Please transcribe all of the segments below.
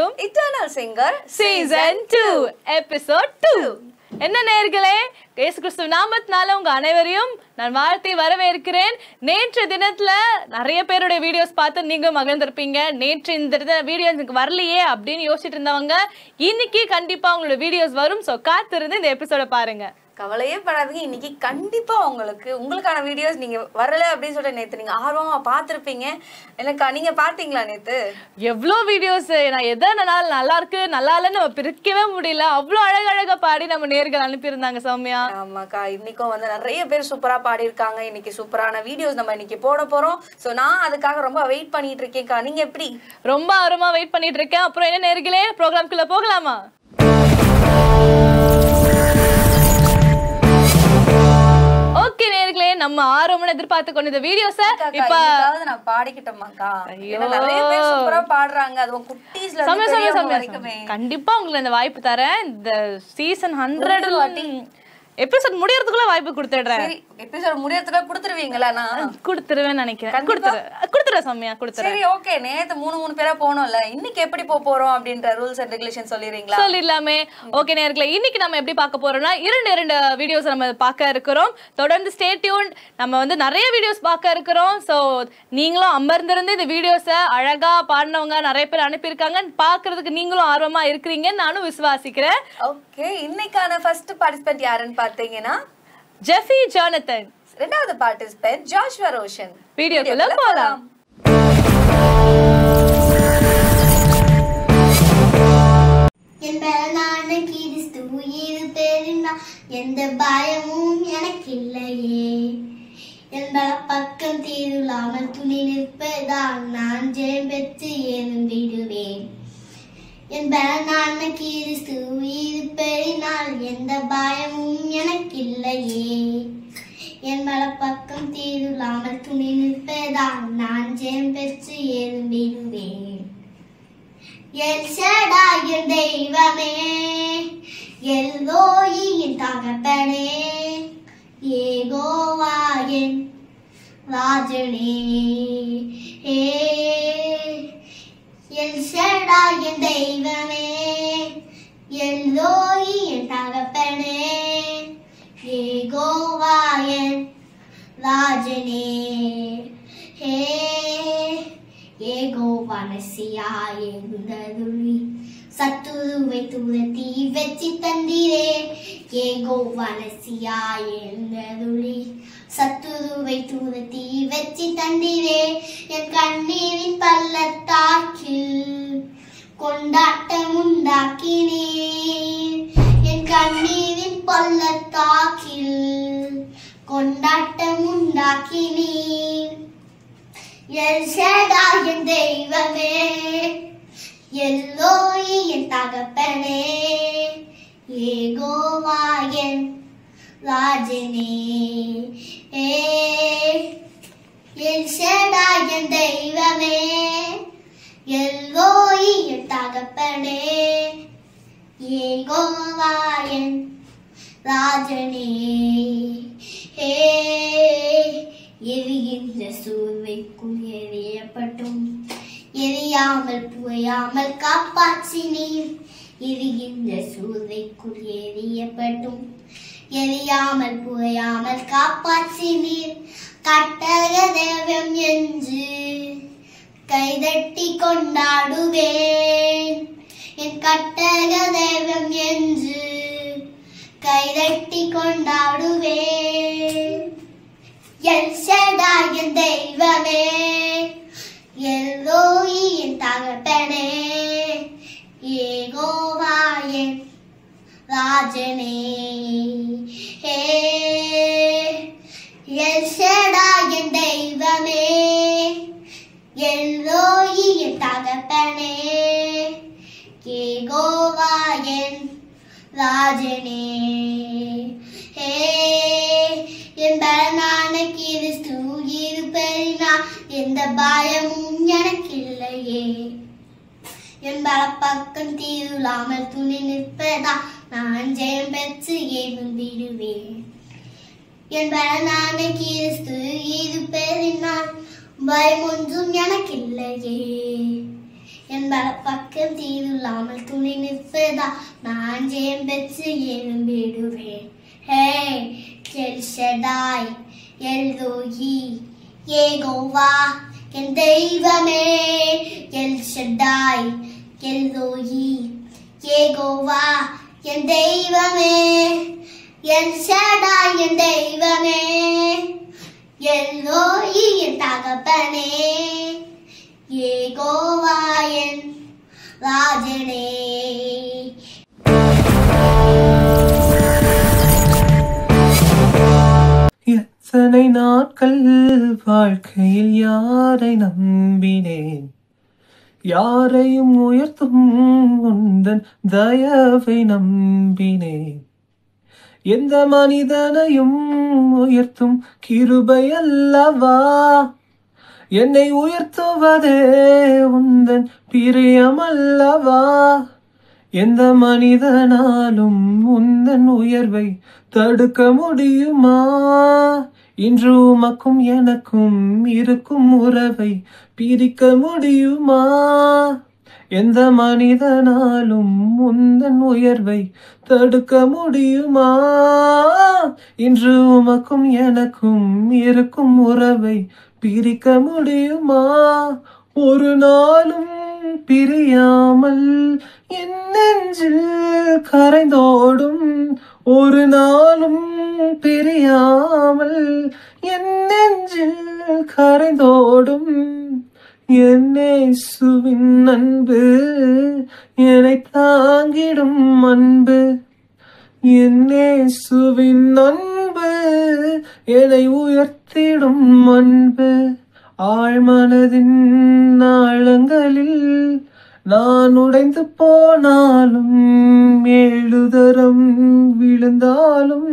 வழங்கும் Eternal Singer Season 2 Episode 2. என்ன நேயர்களே, இயேசு கிறிஸ்து நாமத்தினால உங்க அனைவரையும் நான் வாழ்த்தி வரவேற்கிறேன். நேற்று தினத்துல நிறைய பேருடைய வீடியோஸ் பார்த்து நீங்க மகிழ்ந்திருப்பீங்க. நேற்று இந்த வீடியோ எனக்கு வரலையே அப்படின்னு யோசிச்சுட்டு இருந்தவங்க இன்னைக்கு கண்டிப்பா உங்களோட வீடியோஸ் வரும். ஸோ காத்திருந்து இந்த எபிசோட பாருங்க. கவலையே படாதீங்க, இன்னைக்கு கண்டிப்பா உங்களுக்கான வீடியோஸ் நீங்க வரல அப்படின்னு சொல்லிட்டு நேத்து நீங்க ஆர்வமா பார்த்திருப்பீங்க. எனக்கு நீங்க பாத்தீங்களா நேத்து? எவ்வளோ வீடியோஸ் நான் எதை நல்லா இருக்கு நல்லா இல்லைன்னு நம்ம பிரிக்கவே முடியல. அவ்வளோ அழகழகா பாடி நம்ம நேர்கள் அனுப்பியிருந்தாங்க சௌமியா. ஆமாக்கா, இன்னைக்கும் நிறைய பேர் சூப்பரா பாடியிருக்காங்க. இன்னைக்கு சூப்பரான வீடியோஸ் நம்ம இன்னைக்கு போட போறோம். ஸோ நான் அதுக்காக ரொம்ப வெயிட் பண்ணிட்டு இருக்கேன்க்கா. நீங்க எப்படி? ரொம்ப ஆர்வமா வெயிட் பண்ணிட்டு இருக்கேன். அப்புறம் என்ன நேர்களே, ப்ரோக்ராம்குள்ள போகலாமா? ஓகே நேர்களே, நம்ம ஆர்வமா எதிர்பார்த்து கொண்ட இந்த வீடியோஸ இப்ப நான் பாடிக்கிட்டோமாக்கா. நிறைய பேர் சூப்பரா பாடுறாங்க. அதுவும் குட்டீஸ்ல கண்டிப்பா உங்களுக்கு இந்த வாய்ப்பு தரேன். இந்த சீசன் 100 எபிசோட் முடியறதுக்குள்ள வாய்ப்பு கொடுத்துடுறேன். எபிசோட் முடியறதுக்குள்ள கொடுத்துருவீங்களா? நான் கொடுத்துருவேன் நினைக்கிறேன். கொடுத்துறேன் சௌமியா, கொடுத்துறேன். சரி ஓகே. நேத்து மூணு பேரா போனோம்ல, இன்னைக்கு எப்படி போறோம் அப்படின்ற ரூல்ஸ் அண்ட் ரெகுலேஷன் சொல்லிடுறீங்களா? சொல்லிடலாமே. ஓகே நேர்களே, இன்னைக்கு நம்ம எப்படி பார்க்க போறோம்னா இரண்டு வீடியோஸ் நம்ம பார்க்க இருக்கிறோம். தொடர்ந்து ஸ்டே டியூன். நம்ம நிறைய வீடியோஸ் பார்க்க இருக்கிறோம். ஸோ நீங்களும் அமர்ந்திருந்து இந்த வீடியோஸை அழகா பாடினவங்க நிறைய பேர் அனுப்பியிருக்காங்க. பார்க்கறதுக்கு நீங்களும் ஆர்வமா இருக்கிறீங்கன்னு நானும் விசுவாசிக்கிறேன். ஓகே, இன்னைக்கான ஃபர்ஸ்ட் பார்ட்டிசிபென்ட் யாருன்னு பார்த்தீங்கன்னா ஜெஃபி ஜானத்தன். ரெண்டாவது பார்ட்டிசிபென்ட் ஜாஷ்வா ரோஷன். வீடியோக்குள்ள போலாம். எந்த பயமும் எனக்கு இல்லையே, என் பக்கம் தீருளாமல் துணி நிற்பதால் நான் ஜெயம் பெற்று எழுந்திடுவேன். என் பலனான கிறிஸ்து உயிர் பெறினால் எந்த பயமும் எனக்கு இல்லையே, என் பக்கம் தீருளாமல் துணி நிற்பதால் நான் ஜெயம் பெற்று எழுந்திடுவேன். எல் ஷடாய் என் தெய்வமே, எல்லோயி என் தகப்பனே, யெகோவா என் ராஜனே. எல் ஷடாய் என் தெய்வமே, எல்லோயி என் தகப்பனே, யெகோவா என் ராஜனே. யெகோவா நசியாய் எழுந்தருளி சத்துருவை துரத்தி வெற்றி தந்தீரே. யெகோவா நசியாய் எழுந்தருளி சத்துருவை துரத்தி வெற்றி தந்தீரே. என் கண்ணீரின் பள்ளத்தாக்கில் கொண்டாட்டம் உண்டாக்கினீர். என் கண்ணீரின் பள்ளத்தாக்கில் கொண்டாட்டம் உண்டாக்கினீர். எல் ஷடாய் என் தெய்வமே, எல்லோயி என் தகப்பனே, யெகோவா என் ராஜனே. எல் ஷடாய் என் தெய்வமே, எல்லோயி என் தகப்பனே, யெகோவா என் ராஜனே. எரிகின்ற சூழ்வைக்குள் எரியப்பட்டும் எரியாமல் புகையாமல் காப்பாற்றினீர். எரிகின்ற சூழ்வைக்குள் எரியப்பட்டும் எரியாமல் புகையாமல் காப்பாற்றினீர். கட்டக தேவம் என்று கைதட்டி கொண்டாடுவேன். என் கட்டக தேவம் என்று கைதட்டி கொண்டாடுவேன். எல் ஷடாய் என் தெய்வமே, எல்லோயி என் தகப்பனே, யெகோவா என் ராஜனே. எல் ஷடாய் என் தெய்வமே, எல்லோயி என் தகப்பனே, யெகோவா என் ராஜனே. என் பலனான கிறிஸ்து உயிர் பெறினால் எந்த பயமும் எனக்கு இல்லையே, என் பக்கம் தீருளாமல் துணி நிற்பதா நான் ஜெயம் பெற்று எழுந்திடுவேன். என் பலனான கிறிஸ்து உயிர் பெறினால் பயம் ஒன்றும் எனக்கு இல்லையே, என் பக்கம் தீதுள்ளாமல் துணி நிற்பதா நான் ஜெயம் பெற்று எழும்பிடுவேன். ஹே எல் ஷடாய் எல்ரோஹி யெகோவா என் தெய்வமே. எல் ஷடாய் எல்ரோஹி யெகோவா என் தெய்வமே. எல் ஷடாய் என் தெய்வமே. எல்ரோஹி என் தகப்பனே. யெகோவா என் ராஜனே. எத்தனை நாட்கள் வாழ்க்கையில் யாரை நம்பினேன், யாரையும் உயர்த்தும் உந்தன் தயவை நம்பினேன். எந்த மனிதனையும் உயர்த்தும் கிருபை அல்லவா, என்னை உயர்த்துவதே உந்தன் பிரியமல்லவா. எந்த மனிதனாலும் உந்தன் உயர்வை தடுக்க முடியுமா? இன்று உமக்கும் எனக்கும் இருக்கும் உறவை பிரிக்க முடியுமா? எந்த மனிதனாலும் உந்தன் உயர்வை தடுக்க முடியுமா? இன்று உமக்கும் எனக்கும் இருக்கும் உறவை பிரிக்க முடியுமா? ஒரு நாளும் பிரியாமல் என் நெஞ்சில் கரைந்தோடும், ஒரு நாளும் பிரியாமல் என் நெஞ்சில் கரைந்தோடும் என் இயேசுவின் அன்பு, என்னை தாங்கிடும் அன்பு. என் இயேசுவின் அன்பு, என்னை உயர்த்திடும் அன்பு. ஆழ்மனதின் ஆழங்களில் நான் உடைந்து போனாலும், எழுதரம் விழுந்தாலும்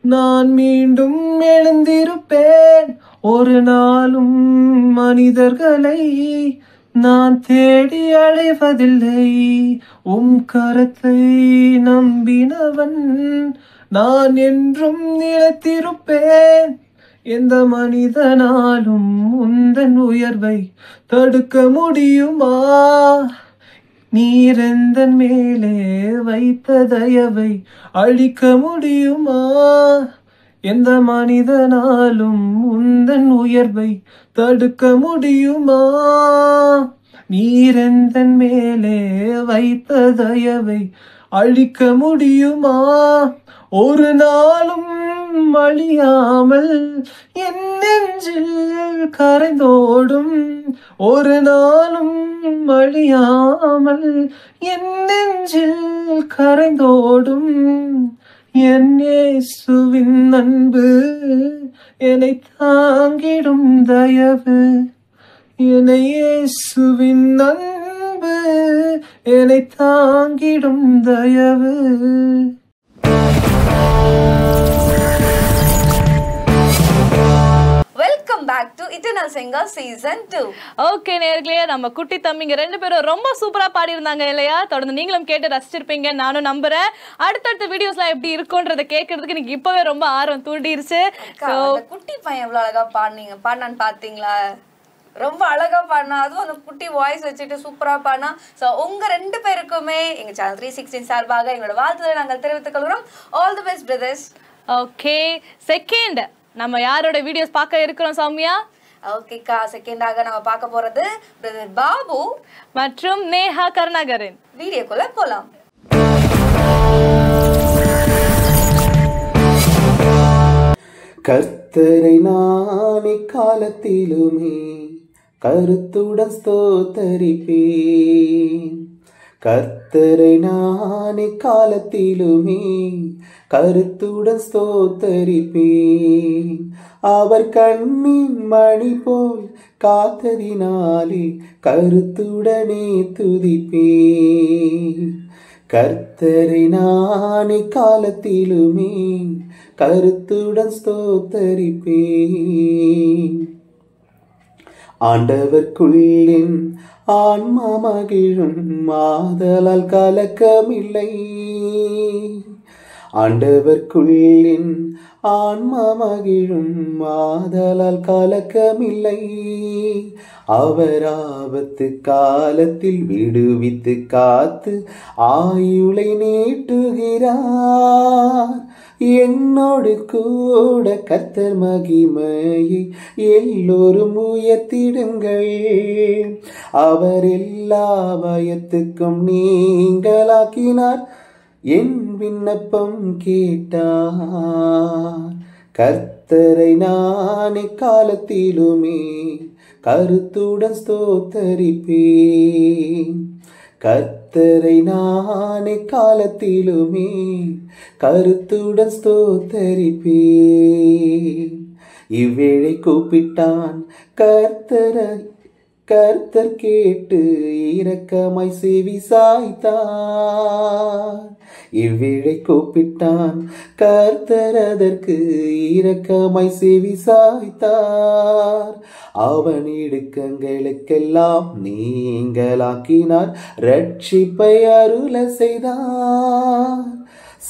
நான் மீண்டும் எழுந்திருப்பேன். ஒரு நாளும் மனிதர்களை நான் தேடி அழைவதில்லை, உம் கரத்தை நம்பினவன் நான் என்றும் நிலைத்திருப்பேன். எந்த மனிதனாலும் உந்தன் உயர்வை தடுக்க முடியுமா? நீர் எந்தன் மேலே வைத்த தயவை அழிக்க முடியுமா? எந்த மனிதனாலும் உந்தன் உயர்வை தடுக்க முடியுமா? நீர் எந்தன் மேலே வைத்த தயவை அழிக்க முடியுமா? ஒரு நாளும் அழியாமல் என் நெஞ்சில் கரைந்தோடும், ஒரு நாளும் அழியாமல் என் நெஞ்சில் கரைந்தோடும் என் இயேசுவின் அன்பு, என்னை தாங்கிடும் தயவு. என் இயேசுவின் அன்பு, என்னை தாங்கிடும் தயவு. Welcome back to eternal singer season 2. Okay நேயர்களே, நம்ம குட்டி தம்பிங்க 2 பேரும் ரொம்ப சூப்பரா பாடி இருந்தாங்க இல்லையா? தொடர்ந்து நீங்களும் கேட்டு ரசிச்சிருப்பீங்க நானும் நம்புறேன். அடுத்தடுத்த வீடியோஸ்லாம் எப்படி இருக்கும்ன்றத கேட்கறதுக்கு எனக்கு இப்பவே ரொம்ப ஆர்வம் தூண்டிருச்சு. குட்டி பையன் எவ்வளவு அழகா பாடினான்னு பாத்தீங்களா? ரொம்ப அழகா பாடினா, அதுவும் அந்த குட்டி வாய்ஸ் வச்சுட்டு சூப்பரா பாடினா. ஸோ உங்க 2 பேருக்குமே எங்க சேனல் 316 சார்பாக எங்களோட வாழ்த்துக்களை நாங்கள் தெரிவித்துக் கொள்கிறோம். All the best brothers. Okay, second நம்ம யாரோட வீடியோஸ் பார்க்க இருக்கிறோம் சௌமியா? ஓகேக்கா, செகண்டாக நம்ம பார்க்க போறது பிரதர் பாபு மற்றும் நேஹா கருணாகரன். வீடியோக்குள்ள போலாம். கர்த்தரை நான் காலத்திலுமே கருத்துடன் ஸ்தோத்தரிப்பேன். கர்த்தரை நான் காலத்திலுமே கருத்துடன் ஸ்தோத்தரிப்பேன். அவர் கண்ணின் மணி போல் காத்ததினாலே கருத்துடனே துதிப்பேன். கர்த்தரை நான் காலத்திலுமே கருத்துடன் ஸ்தோத்தரிப்பேன். ஆண்டவர்க்குள்ளின் ஆன்மா மகிழும், ஆதலால் கலக்கமில்லை. ஆண்டவர்க்குள்ளின் ஆன்மா மகிழும் ஆதலால் கலக்கமில்லை. அவர் ஆபத்து காலத்தில் விடுவித்து காத்து ஆயுளை நீட்டுகிறார். என்னோடு கூட கர்த்தர் மகிமையை எல்லோரும் உயர்த்திடுங்கள். அவர் எல்லா பயத்துக்கும் நீங்களாக்கினார். என் விண்ணப்பம் கேட்டார். கர்த்தரை நான் எக்காலத்திலுமே கருத்துடன் ஸ்தோத்தரிப்பேன். கர்த்தரை நான் எக்காலத்திலுமே கருத்துடன் ஸ்தோத்தரிப்பேன். இவ்வேளை கூப்பிட்டான் கர்த்தர் கேட்டு இரக்கமாய் செவி சாய்த்தார். இவ்வேளை கூப்பிட்டான் கர்த்தர் அதற்கு இரக்கமாய் செவி சாய்த்தார். அவன் இடுக்கங்களுக்கெல்லாம் நீங்களாக்கினார். ரட்சிப்பை அருள செய்தார்.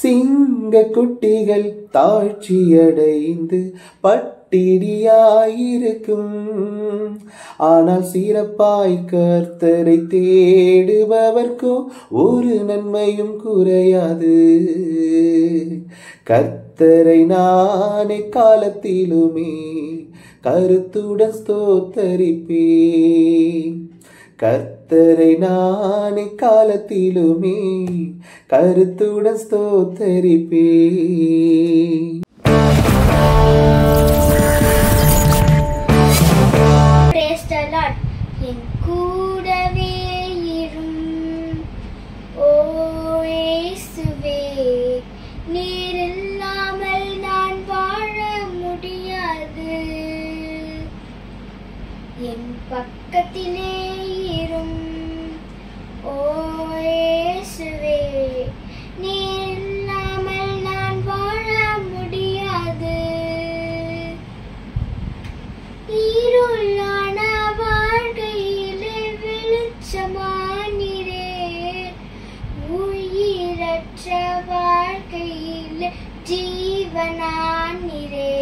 சிங்க குட்டிகள் தாழ்ச்சியடைந்து பட்டினியாயிருக்கும். ஆனால் சிறப்பாய் கர்த்தரை தேடுபவர்க்கோ ஒரு நன்மையும் குறையாது. கர்த்தரை நான் எக்காலத்திலுமே கருத்துடன் ஸ்தோத்தரிப்பேன். கர்த்தரை நான் எக்காலத்திலுமே கருத்துடன் ஸ்தோத்தரிப்பேன். என் கூடவே இரும் ஓ இயேசுவே, நீர் இல்லாமல் நான் வாழ முடியாது. என் பக்கத்திலே இரும் ஓ இயேசுவே, நீர் இல்லாமல் நான் வாழ முடியாது. இருளான வாழ்க்கையிலே வெளிச்சமானீரே, உயிரற்ற வாழ்க்கையிலே ஜீவனானீரே.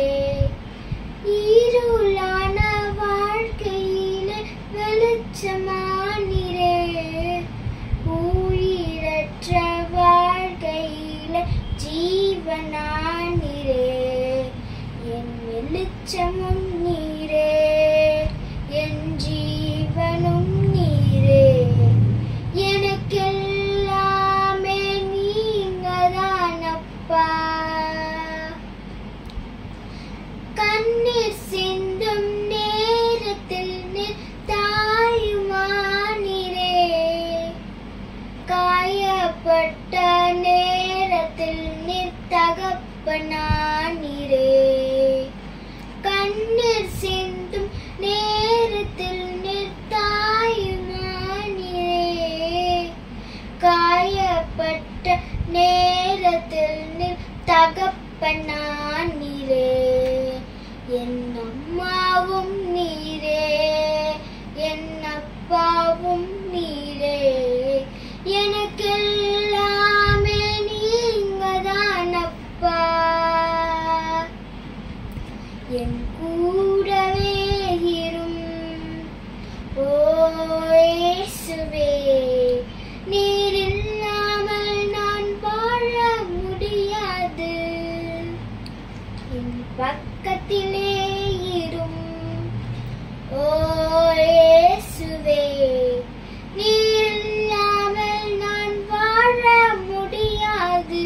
இருளான வாழ்க்கையிலே வெளிச்சமானீரே, உயிரற்ற வாழ்க்கையிலே ஜீவனானீரே. என் வெளிச்சமும் நீரே, என் ஜீவனும் நீரே. எனக்கெல்லாமே நீங்கதான் அப்பா. கண்ணீர் சிந்தும் நேரத்தில் நீர் தாயுமானீரே, காயப்பட்ட நேரத்தில் நீர் தகப்பனானீரே. கண்ணீர் சிந்தும் நேரத்தில் நீர் தாயுமானீரே, காயப்பட்ட நேரத்தில் நீர் தகப்பனானீரே. என் அம்மாவும் நீரே, என் அப்பாவும் நீரே. எனக்கெல்லாமே நீங்கதான் அப்பா. என் கூடவே இரும் ஓ இயேசுவே, நீர் இல்லாமல் நான் வாழ முடியாது. என் பக்கத்திலே இரும் ஓ இயேசுவே, நீர் இல்லாமல் நான் வாழ முடியாது.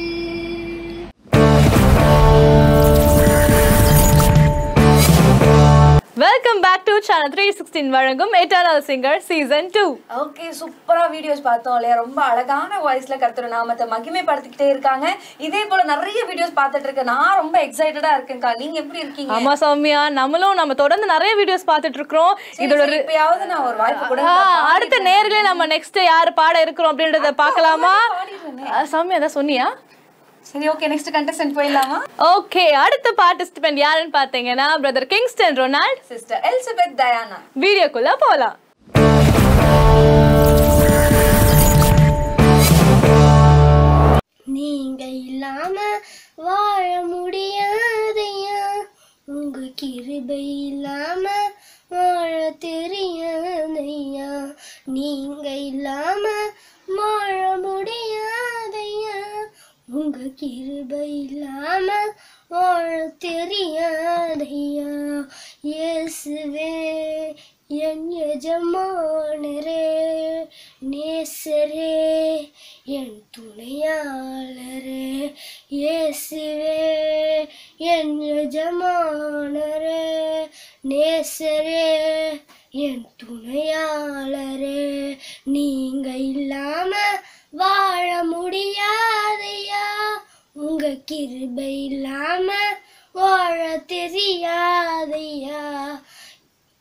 வெல்கம் பேக் டு சேனல் 316 வழங்கும் எட்டர்னல் சிங்கர் சீசன் 2. ஓகே, சூப்பரா வீடியோஸ் பார்த்தோம் இல்லையா? ரொம்ப அழகான வாய்ஸ்ல கர்த்தர் நாமத்தை மகிமைப்படுத்திக்கிட்டே இருக்காங்க. இதே போல நிறைய வீடியோஸ் பார்த்துட்டு இருக்கேன். நான் ரொம்ப எக்ஸைட்டடா இருக்கேன்க்கா. நீங்க எப்படி இருக்கீங்க? ஆமா சௌமியா, நம்ம தொடர்ந்து நிறைய வீடியோஸ் பார்த்துட்டு இருக்கோம். இதோட இப்பயாவது நான் ஒரு வாய்ப்பு கூட அடுத்த நேர்ல நம்ம நெக்ஸ்ட் யார் பாட இருக்கிறோம் அப்படின்றத பார்க்கலாமா? சௌமியா தான் சொன்னியா? சரி, ஓகே, நெக்ஸ்ட் கண்டஸ்டன்ட் போயிடலாமா? ஓகே, அடுத்த பார்ட்டிசிபென்ட் யாருன்னு பார்த்தீங்கன்னா brother Kingston Ronald, sister Elizabeth Diana. வீடியோக்குள்ள போலாம். நீங்க இல்லாம வாழ முடியாதையா, உங்க கிருபை இல்லாம வாழ தெரியாதையா, நீங்க இல்லாம வாழ முடியாதையா, உங்க கிருபை இல்லாம வாழ தெரியாதையா. இயேசுவே என் எஜமானரே, நேசரே என் துணையாளரே, இயேசுவே என் எஜமானரே, நேசரே என் துணையாளரே, நீங்க இல்லாம வாழ முடியாதையா, உங்க கிருபை இல்லாம வாழ தெரியாதையா.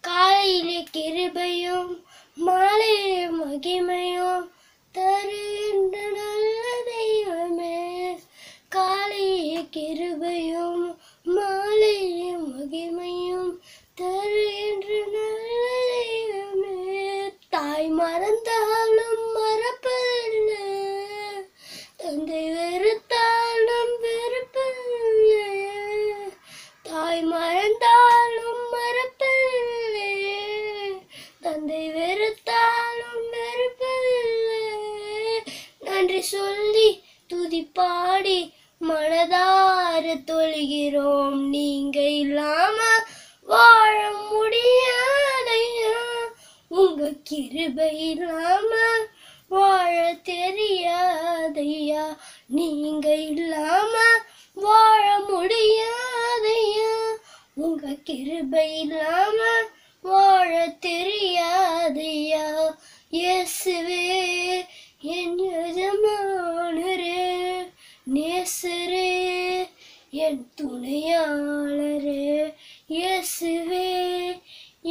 காலையிலே கிருபையும் மாலையிலே மகிமையும் தருகின்ற நல்ல தெய்வமே, காலையிலே கிருபையும் மாலையிலே மகிமையும் தருகின்ற நல்ல தெய்வமே. தாய் மறந்தாலும் மறப்பதில்லை, தந்தை வெறுத்தாலும் வெறுப்பதில்லை, தாய் மறந்தாலும் மறப்பதில்லை, தந்தை வெறுத்தாலும் வெறுப்பதில்லை. நன்றி சொல்லி துதி பாடி மனதார தொழுகிறோம், நீங்க இல்லாம வாழ முடியாதையா, உங்க கிருபை இல்லாம வாழ தெரியாதையா, நீங்க இல்லாம வாழ முடியாதையா, உங்க கிருபை இல்லாம வாழ தெரியாதையா. இயேசுவே என் எஜமானரே, நேசரே என் துணையாளரே, இயேசுவே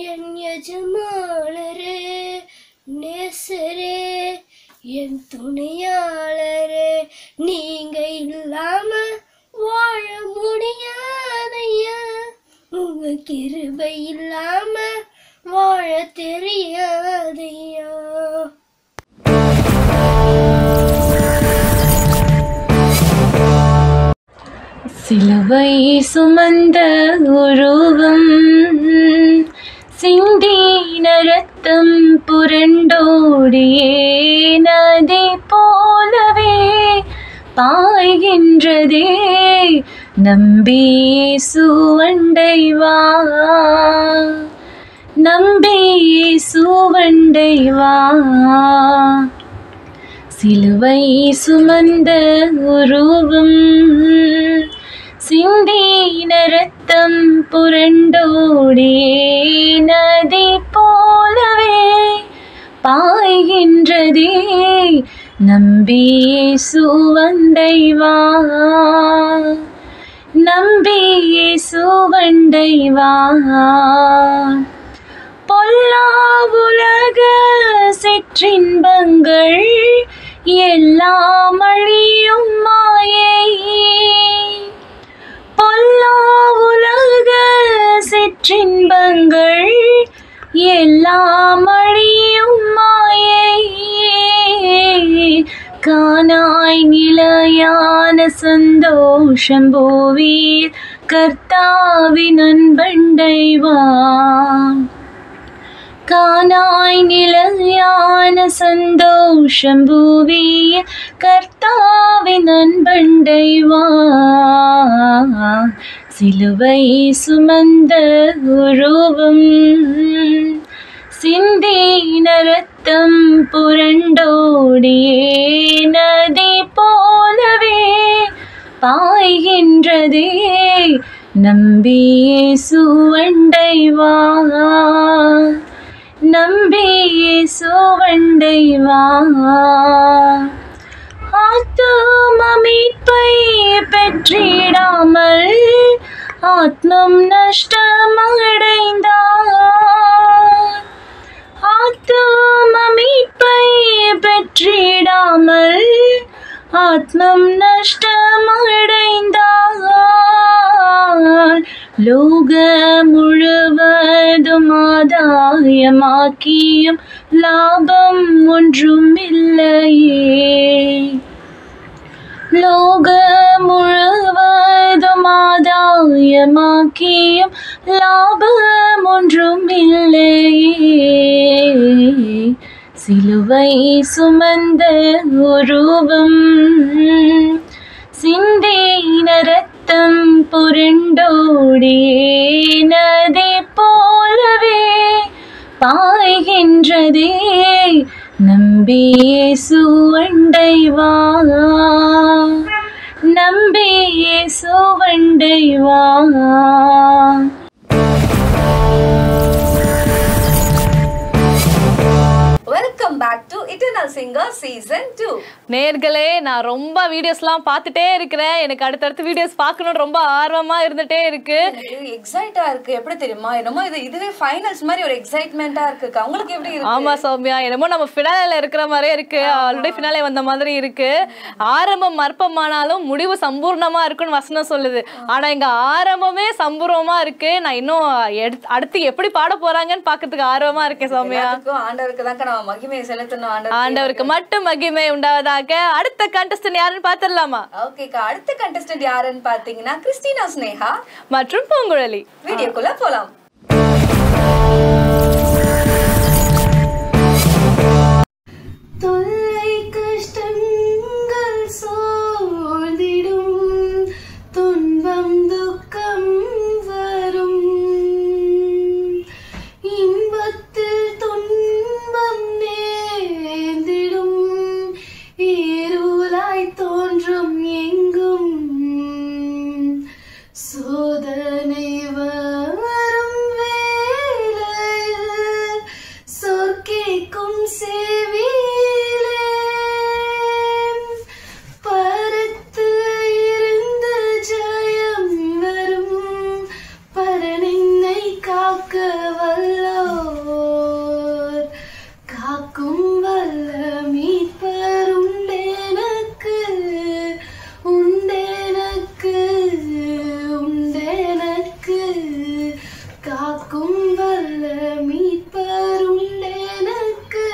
என் எஜமானரே, நேசரே என் துணையாளரே, நீங்க இல்லாம வாழ முடியாதையா, உங்க கிருபை இல்லாம வாழ தெரியாதையா. சிலுவை சுமந்த உருவம், சிந்தின ரத்தம் புரண்டோடியே நதி போலவே பாய்கின்றதே, நம்பி இயேசுவண்டை வா, நம்பி இயேசுவண்டை வா. சிலுவை சுமந்த உருவம், சிந்தின ரத்தம் புரண்டோடியே நதி போலவே பாய்கின்றதே, நம்பி இயேசுவண்டை வா, நம்பி இயேசுவண்டை வா. பொல்லா உலக சிற்றின்பங்கள் எல்லாம் அழியும் மாயை, பொல்லா உலக சிற்றின்பங்கள் எல்லாம் அழியும் மாயை, காணாய் நிலையான சந்தோஷம் பூவில் கர்த்தாவின் அன்பண்டை வா, காணாய் நிலையான சந்தோஷம் பூவில் கர்த்தாவின் அன்பண்டை வா. சிலுவை சுமந்த உருவம், சிந்தின ரத்தம் புரண்டோடியே நதி போலவே பாய்கின்றதே, நம்பி இயேசுவண்டை வா, நம்பி இயேசுவண்டை வா. ஆத்தும மீட்பை பெற்றிடாமல் ஆத்மம் நஷ்டமடைந்தார், ஆத்தும மீட்பை பெற்றிடாமல் ஆத்மம் நஷ்டமடைந்தார், லோக முழுவதும் ஆதாயமாக்கியும் லாபம் ஒன்றும் இல்லையே, லோக முழுவதும் ஆதாயமாக்கியும் லாபம் ஒன்றும் இல்லையே. சிலுவை சுமந்த உருவம் சிந்தின ரத்தம் புரண்டோடியே நதி போலவே பாய்கின்றதே. நம்பி இயேசு அண்டை வா, நம்பி இயேசு அண்டை வா. Welcome back to eternal singer season 2. நேர்களே, நான் ரொம்ப வீடியோஸ்லாம் பார்த்துட்டே இருக்கிறேன். எனக்கு அடுத்தடுத்து வீடியோஸ் பார்க்கணும்னு ரொம்ப ஆர்வமா இருந்துட்டே இருக்கு. எக்ஸைட்டா இருக்கு. எப்படி தெரியுமா, என்னமோ இதுவே ஃபைனல்ஸ் மாதிரி ஒரு எக்ஸைட்மெண்டா இருக்கு. உங்களுக்கு எப்படி இருக்கு? ஆமா சௌமியா, என்னமோ நம்ம ஃபினாலேல இருக்கிற மாதிரியே இருக்கு. ஆல்ரெடி ஃபினாலே வந்த மாதிரி இருக்கு. ஆரம்பம் அற்பமானாலும் முடிவு சம்பூர்ணமா இருக்குன்னு வசனம் சொல்லுது. ஆனா இங்க ஆரம்பமே சம்பூர்ணமா இருக்கு. நான் இன்னும் அடுத்து எப்படி பாட போறாங்கன்னு பாக்கிறதுக்கு ஆர்வமா இருக்கேன் சௌமியா. ஆண்டவருக்கு தான் நம்ம மகிமையை செலுத்தணும். ஆண்டவருக்கு மட்டும் மகிமை உண்டாவதாக. அடுத்த கண்டஸ்டன்ட் யாருன்னு பாத்துடலாமா? ஓகேக்கா, அடுத்த கண்டஸ்டன்ட் யாருன்னு பாத்தீங்கன்னா கிறிஸ்டினா ஸ்னேகா மற்றும் பூங்குழலி. வீடியோக்குள்ள போலாம். தொல்லை கஷ்டங்கள் சூழ்ந்திடும், துன்பம் துக்கம் வரும், இன்பத்தில் துன்பம் நேர்ந்திடும், இருளாய் தோன்றும் எங்கும் சோதனை வரும் வேளையில் சொற்கேக்கும் செவியிலே பரத்து இருந்து ஜெயம் வரும், பரனின்னை காக்க வல்லோர், காக்கும் வல்ல மீட்பர் உண்டெனக்கு, உண்டெனக்கு, உண்டெனக்கு, காக்கும் வல்ல மீட்பர் உண்டெனக்கு,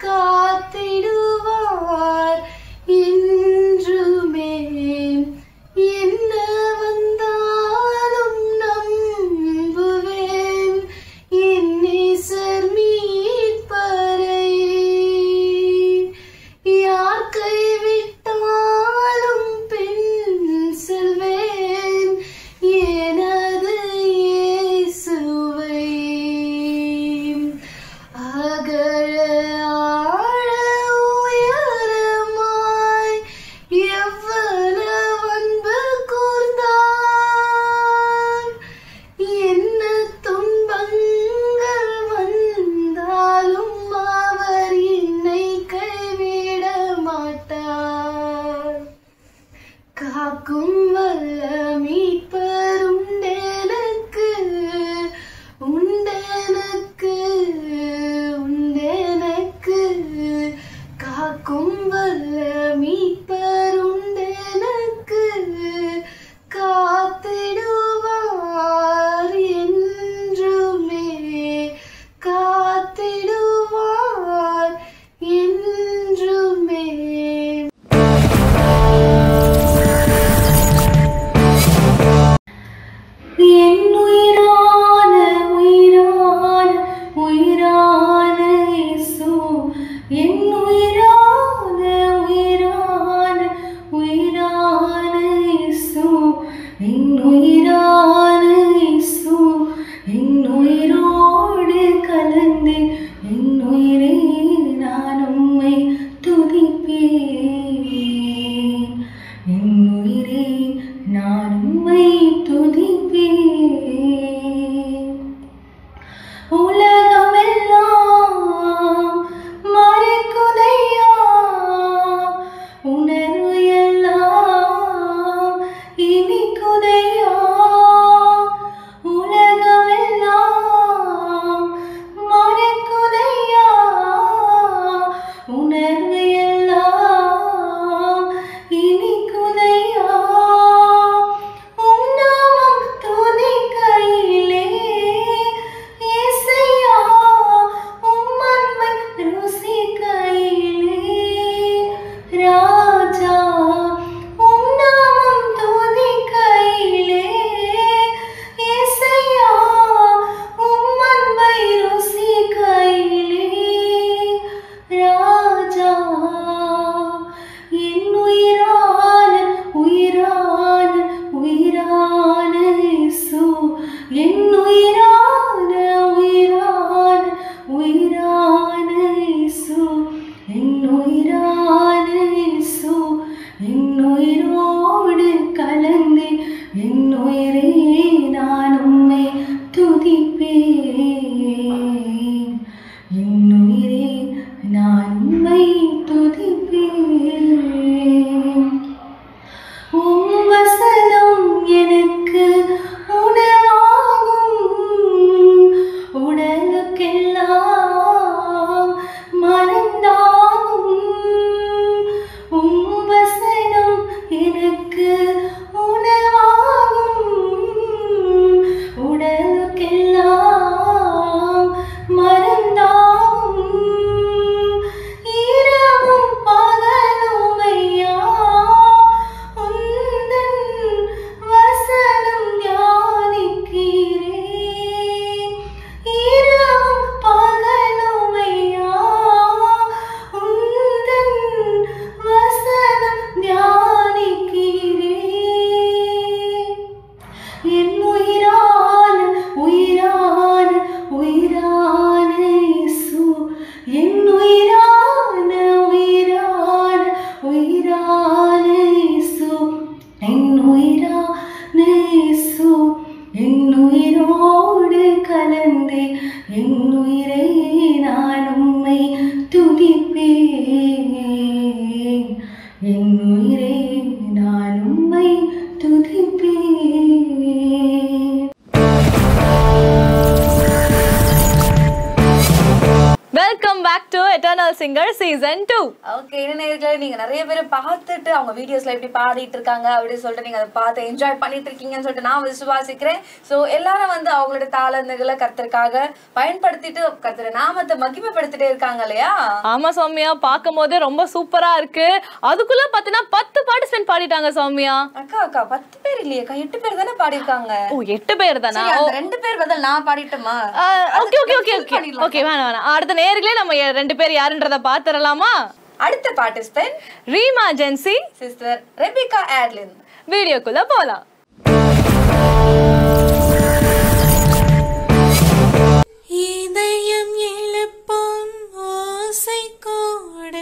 காத்திடுவார் என்றுமே. என்ன வந்தாலும் நம்புவேன் என் நேசர் மீட்பரை. யார் கைவிட்டாலும் பின் செல்வேன் எனது இயேசுவை. அகல ஆழ உயரமாய் எவ்வளவு அன்பு கூர்ந்தார். என்ன துன்பங்கள் வந்தாலும் அவர் என்னை கைவிட மாட்டார். காக்கும் வல்ல மீட்பர் உண்டெனக்கு, உண்டெனக்கு, உண்டெனக்கு, காக்கும் வல்ல மீட்பர் உண்டெனக்கு, காத்திடுவார் என்றுமே, காத்திடுவார் என்றுமே. என் உயிரான உயிரான உயிரான இயேசு, என் உயிரான உயிரான உயிரான இயேசு, என் உயிரான இயேசு, என் உயிரோடு கலந்து என் உயிரை நான் உம்மை துதிப்பேன், என் உயிரை நான் உம்மை துதிப்பேன். உலகமெல்லாம் மறைக்குதையா, உணர்வு எல்லாம் இனிக்குதையா. உலகமெல்லாம் மறைக்குதையா, உணர்வு எல்லாம் இனிக்குதையா. உம் நாமம் துதிக்க உயிரான இயேசு என் உயிரோடு கலந்து என் உயிரை நான் உம்மை துதிப்பேன் என் உயிரை நான் உம்மை துதிப்பேன். Welcome back to eternal singer season 2. Okay, என்ன நேயர்களே, நீங்க நிறைய பேர் பார்த்துட்டு அவங்க வீடியோஸ்ல எப்படி பாடிட்டு இருக்காங்க அப்படின்னு சொல்லிட்டு நீங்க அதை பார்த்து என்ஜாய் பண்ணிட்டு இருக்கீங்கன்னு சொல்லிட்டு நான் விசுவாசிக்கிறேன். ஸோ எல்லாரும் வந்து அவங்களோட தாளந்துகளை கர்த்தருக்காக பயன்படுத்திட்டு கர்த்தர் நாமத்தை மகிமைப்படுத்திட்டே இருக்காங்க இல்லையா? ஆமா சௌமியா, பார்க்கும் போதே ரொம்ப சூப்பரா இருக்கு. அதுக்குள்ள பாத்தீங்கன்னா 10 பார்ட்டிசிபென்ட் பாடிட்டாங்க சௌமியா. அக்கா 10 பேர் இல்லையேக்கா, 8 பேர் தானே பாடிருக்காங்க. ஓ 8 பேர் தானா? 2 பேர் பதில் நான் பாடிட்டோமா? Okay okay okay okay okay, வேணாம். அடுத்த நேயர்களே நம்ம 2 பேர் யாருன்றத பாத்துறலாமா? அடுத்த participant Reema Jency, sister Rebecca Adlin. வீடியோக்குள்ள போலாம். இதயம் எழுப்பும் ஓசை கூட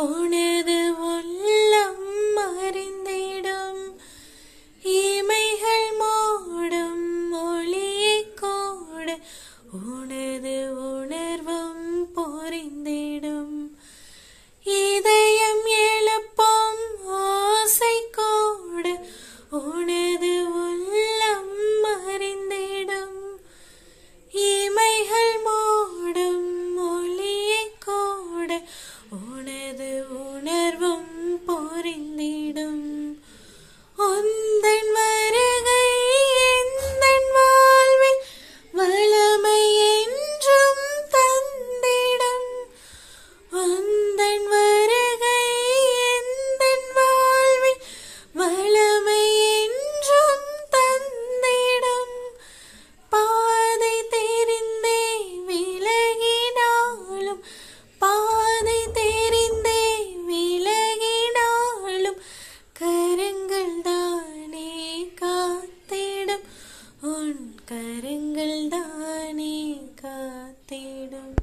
உனது உள்ளம் அறிந்திடும் இமைகள் மூடும் ஒளியை கூட உனது உணர்வும் புரிந்திடும். இதயம் எழுப்பும் ஓசை கூட உனது உள்ளம் அறிந்திடும் இமைகள் மூடும் ஒளியை கூட உனது உணர்வும் புரிந்திடும். உந்தன் வருகை எந்தன் வாழ்வில் வளமை என்றும் தந்திடும். உந்தன் வருகை எந்தன் வாழ்வில் வளமை என்றும் தந்திடும். பாதை தெரிந்தே விலகினாலும் பாதை தெரிந்தே விலகினாலும் கரங்கள் தானே காத்திடும். உன் கரங்கள் தானே காத்திடும்.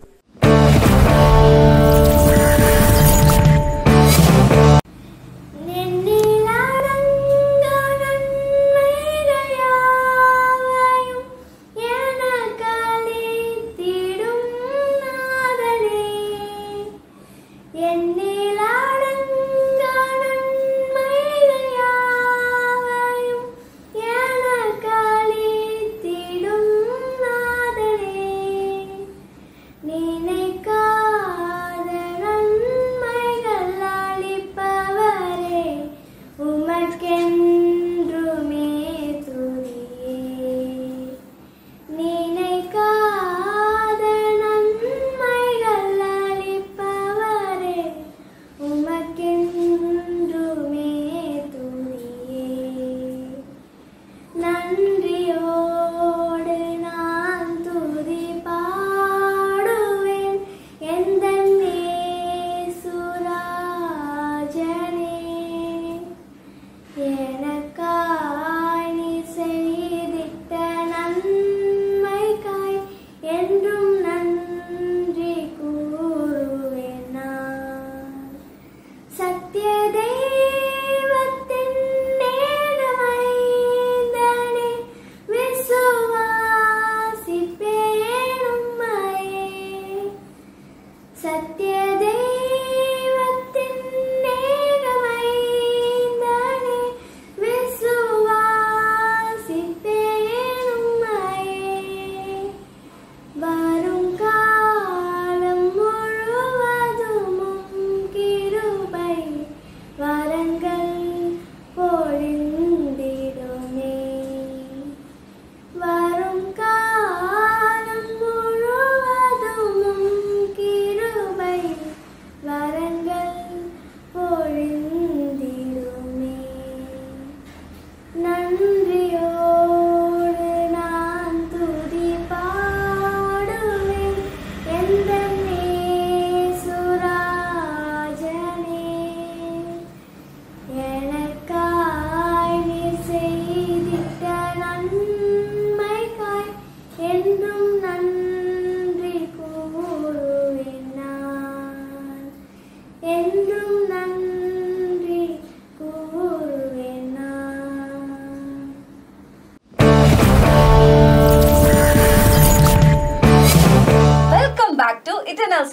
சத்ய தெய்வத்தின் நேகமைந்தனே விசுவாசிப்பேனும்மையே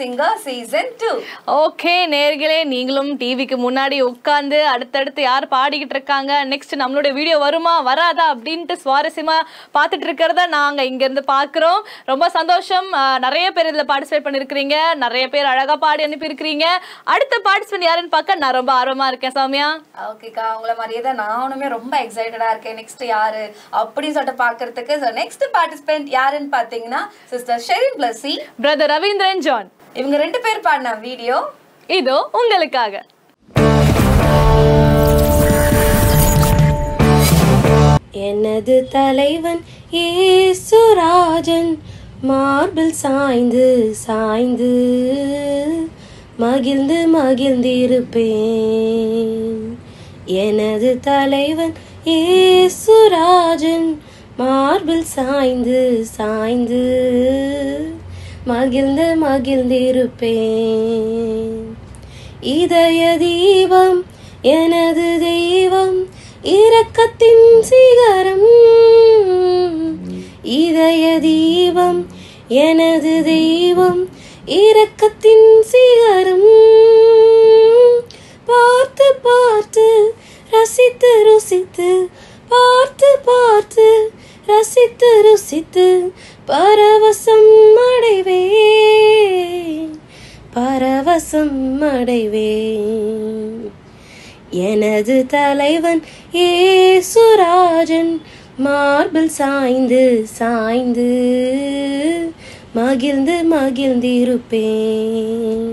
சிங்கர் சீசன் 2. ஓகே நேர்களே, நீங்களும் டிவிக்கு முன்னாடி உட்காந்து அடுத்தடுத்து யார் பாடிக்கிட்டு இருக்காங்க, நெக்ஸ்ட் நம்மளுடைய வீடியோ வருமா வராதா அப்படின்ட்டு சுவாரஸ்யமா பார்த்துட்டு இருக்கிறத நாங்க இங்க இருந்து பார்க்குறோம். ரொம்ப சந்தோஷம். நிறைய பேர் இதுல பார்ட்டிசிபேட் பண்ணிருக்கிறீங்க, நிறைய பேர் அழகா பாடி அனுப்பியிருக்கிறீங்க. அடுத்த பார்ட்டிசிபென்ட் யாருன்னு பார்க்க நான் ரொம்ப ஆர்வமா இருக்கேன். சௌமியா, ஓகேக்கா, உங்களை மாதிரியே தான் நானுமே ரொம்ப எக்ஸைட்டடா இருக்கேன். நெக்ஸ்ட் யாரு அப்படின்னு சொல்லிட்டு பாக்குறதுக்கு. நெக்ஸ்ட் பார்ட்டிசிபென்ட் யாருன்னு பாத்தீங்கன்னா sister Sherin Blessy, brother Ravindran John. இவங்க 2 பேர் பாடின வீடியோ இதோ உங்களுக்காக. எனது தலைவன் இயேசுராஜன் மார்பில் சாய்ந்து சாய்ந்து மகிழ்ந்து மகிழ்ந்திருப்பேன். எனது தலைவன் இயேசுராஜன் மார்பில் சாய்ந்து சாய்ந்து மகிழ்ந்து மகிழ்ந்திருப்பேன். இதய தீபம் எனது தெய்வம் இரக்கத்தின் சிகரம். இதய தீபம் எனது தெய்வம் இரக்கத்தின் சிகரம். பார்த்து பார்த்து ரசித்து ருசித்து பார்த்து பார்த்து ரசித்து ருசித்து பரவசம் அடைவேன், பரவசம் அடைவேன். எனது தலைவன் இயேசுராஜன் மார்பில் சாய்ந்து சாய்ந்து மகிழ்ந்து மகிழ்ந்திருப்பேன்.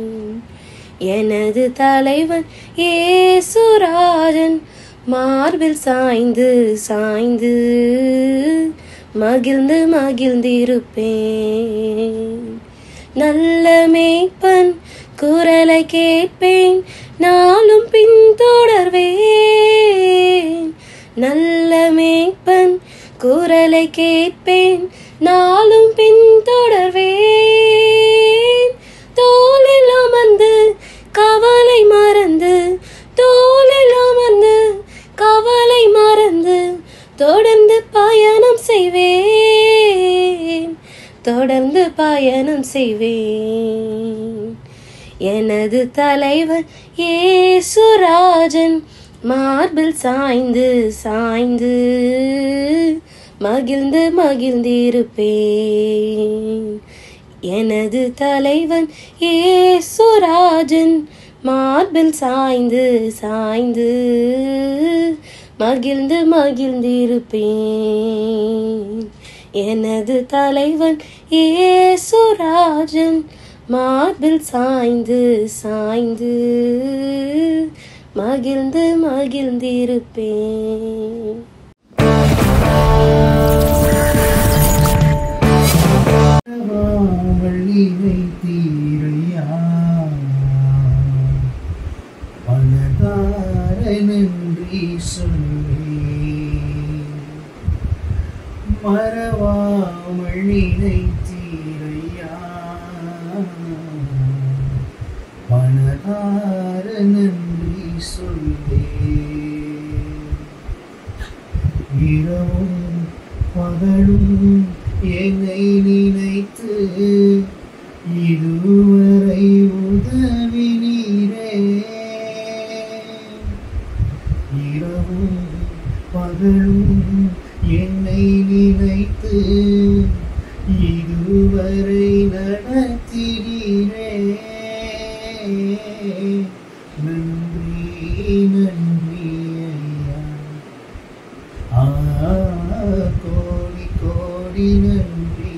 எனது தலைவன் இயேசுராஜன் மார்பில் சாய்ந்து சாய்ந்து மகிழ்ந்து மகிழ்ந்திருப்பேன். நல்ல மேய்ப்பன் குரலை கேட்பேன், நாளும் பின்தொடர்வேன். நல்ல மேய்ப்பன் குரலை கேட்பேன், நாளும் பின்தொடர்வேன். தோளில் அமர்ந்து கவலை மறந்து, தோளில் அமர்ந்து கவலை மறந்து தொடர்ந்து பயணம் செய்வேன், தொடர்ந்து பயணம் செய்வேன். எனது தலைவன் இயேசுராஜன் மார்பில் சாய்ந்து சாய்ந்து மகிழ்ந்து மகிழ்ந்திருப்பேன். எனது தலைவன் இயேசுராஜன் மார்பில் சாய்ந்து சாய்ந்து மகிழ்ந்து மகிழ்ந்திருப்பேன். எனது தலைவன் இயேசுராஜன் மார்பில் சாய்ந்து சாய்ந்து மகிழ்ந்து மகிழ்ந்திருப்பேன். மறவாமல் நினைத்தீரையா, மனதார நன்றி சொல்லே. இரவும் பகலும் என்னை நினைத்து இதுவரை உதவினீரே. இரவும் பகலும் என்னை நினைத்து இதுவரை நடத்தினீரே. நன்றி நன்றி ஐயா, கோடி கோடி நன்றி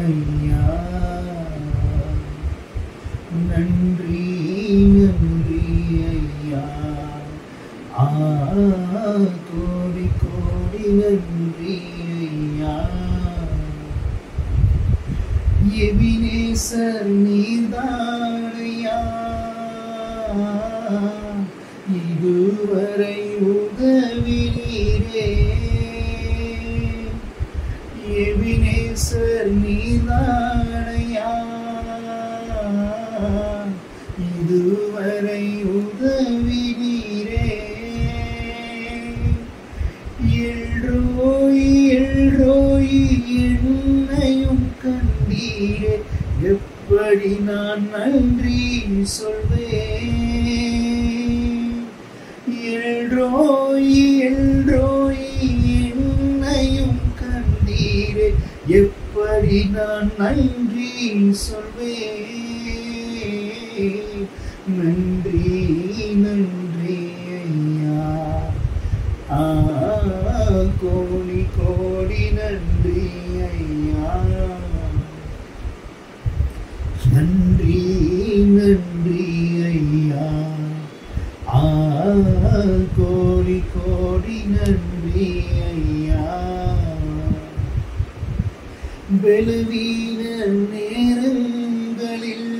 ஐயா. நன்றி நன்றி ஐயா, கோடி கோடி நன்றி ஐயா. எபினேசர் நீர்தானையா, இதுவரை உதவினீரே. எபினேசர் நீர்தானையா, இதுவரை உதவினீரே. எல்ரோய் எல்ரோய் என்னையும் கண்டீரே, எப்ப எப்படி நான் நன்றி சொல்வேன்? எல்ரோய் எல்ரோய் என்னையும் கண்டீரே, எப்படி நான் நன்றி சொல்வேன்? நன்றி நன்றி ஐயா, கோடி கோடி நன்றி ஐயா. நன்றி நன்றி ஐயா, கோடி கோடி நன்றி ஐயா. பலவீன நேரங்களில்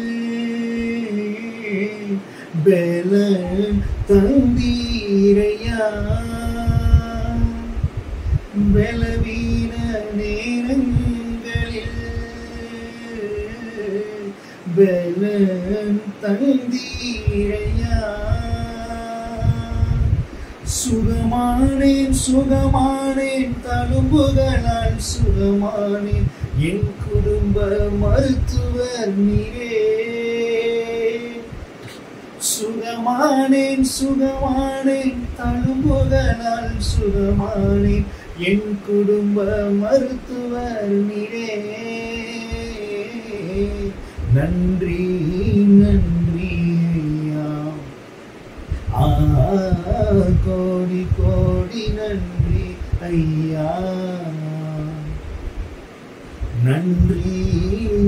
பலன் தந்தீரையா, பலவீன நேரங்களில் பலன் தந்தீரையா. சுகமானேன் சுகமானேன் தழும்புகளால் சுகமானேன், என் குடும்ப மருத்துவர் நீரே. சுகமானேன் சுகமானேன் தழும்புகளால் சுகமானேன், என் குடும்ப மருத்துவர் நீரே. நன்றி நன்றி ஐயா, கோடி கோடி நன்றி ஐயா. நன்றி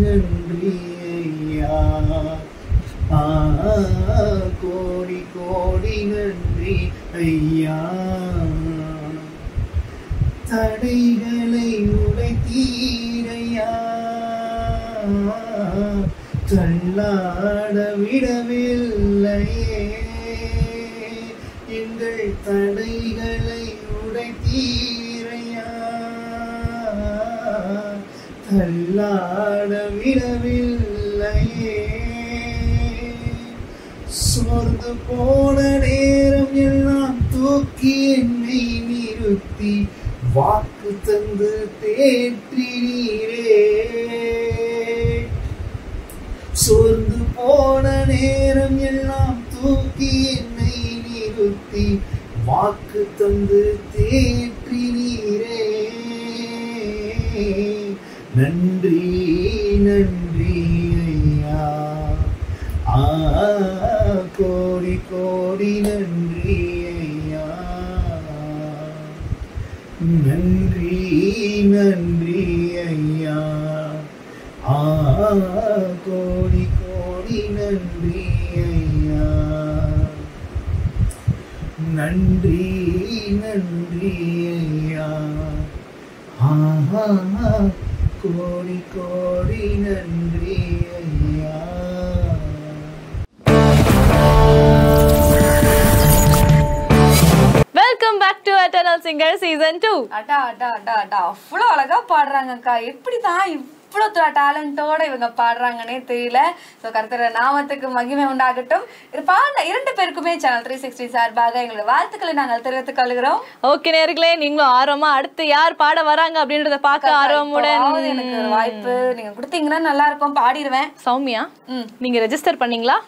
நன்றி ஐயா, கோடி கோடி நன்றி ஐயா. தடைகளை உடைத்தீரையா, தள்ளாட விடவில்லையே. எங்கள் தடைகளை உடைத்தீரையா, தள்ளாட விடவில்லையே. சோர்ந்து போன நேரம் எல்லாம் தூக்கி என்னை நிறுத்தி வாக்கு தந்து தேற்றினீரே. சோர்ந்து போன நேரம் எல்லாம் தூக்கி என்னை நிறுத்தி வாக்கு தந்து தேற்றினீரே. நன்றி நன்றி ஐயா, கோடி கோடி நன்றி ஐயா. நன்றி நன்றி ஐயா, கோடி கோடி நன்றி ஐயா. நன்றி நன்றி ஐயா, கோடி கோடி நன்றி ஐயா. Welcome back to eternal singer season 2. அடா அடா அடா அடா, அவ்வளோ அழகா பாடுறாங்கக்கா. எப்படிதான் இவ்வளோ டேலண்டோட இவங்க பாடுறாங்கன்னே தெரியல. ஸோ கர்த்தர் நாமத்துக்கு மகிமை உண்டாகட்டும். இது பாடின 2 பேருக்குமே சேனல் 360 சார்பாக எங்களோட வாழ்த்துக்களை நாங்கள் தெரிவித்துக் கொள்கிறோம். ஓகே நேயர்களே, நீங்களும் ஆர்வமா அடுத்து யார் பாட வராங்க அப்படின்றத பார்க்க ஆர்வமுடன் எனக்கு ஒரு வாய்ப்பு நீங்க கொடுத்தீங்கன்னா நல்லா இருக்கும், பாடிடுவேன். சௌமியா, நீங்க ரெஜிஸ்டர் பண்ணீங்களா?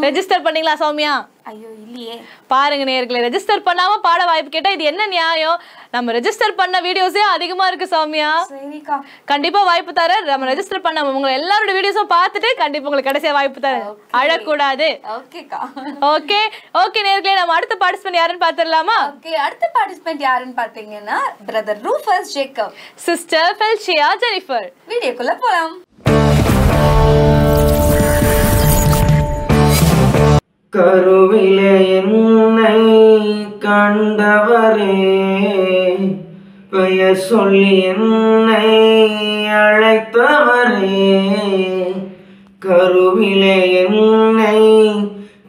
ரெஜிஸ்டர் பண்ணீங்களா சௌமியா? ஐயோ இல்லையே. பாருங்க நேயர்களே, ரெஜிஸ்டர் பண்ணாம பாட வாய்ப்பு கேட்டா இது என்ன நியாயம்? நம்ம ரெஜிஸ்டர் பண்ண வீடியோஸே அதிகமா இருக்கு சௌமியா. சரிக்கா, கண்டிப்பா வாய்ப்பு தர. நம்ம ரெஜிஸ்டர் பண்ண உங்க எல்லாரோட வீடியோஸும் பார்த்துட்டு கண்டிப்பா உங்களுக்கு கடைசியா வாய்ப்பு தர. அழக்கூடாது. ஓகேக்கா. ஓகே ஓகே நேயர்களே, நம்ம அடுத்த பார்ட்டிசிபென்ட் யாருன்னு பாத்துடலாமா? ஓகே, அடுத்த பார்ட்டிசிபென்ட் யாருன்னு பாத்தீங்கன்னா brother Rufus Jacob, sister Felicia Jennifer. வீடியோக்குள்ள போலாம். கருவிலே என்னை கண்டவரே, பெயர் சொல்லி என்னை அழைத்தவரே. கருவிலே என்னை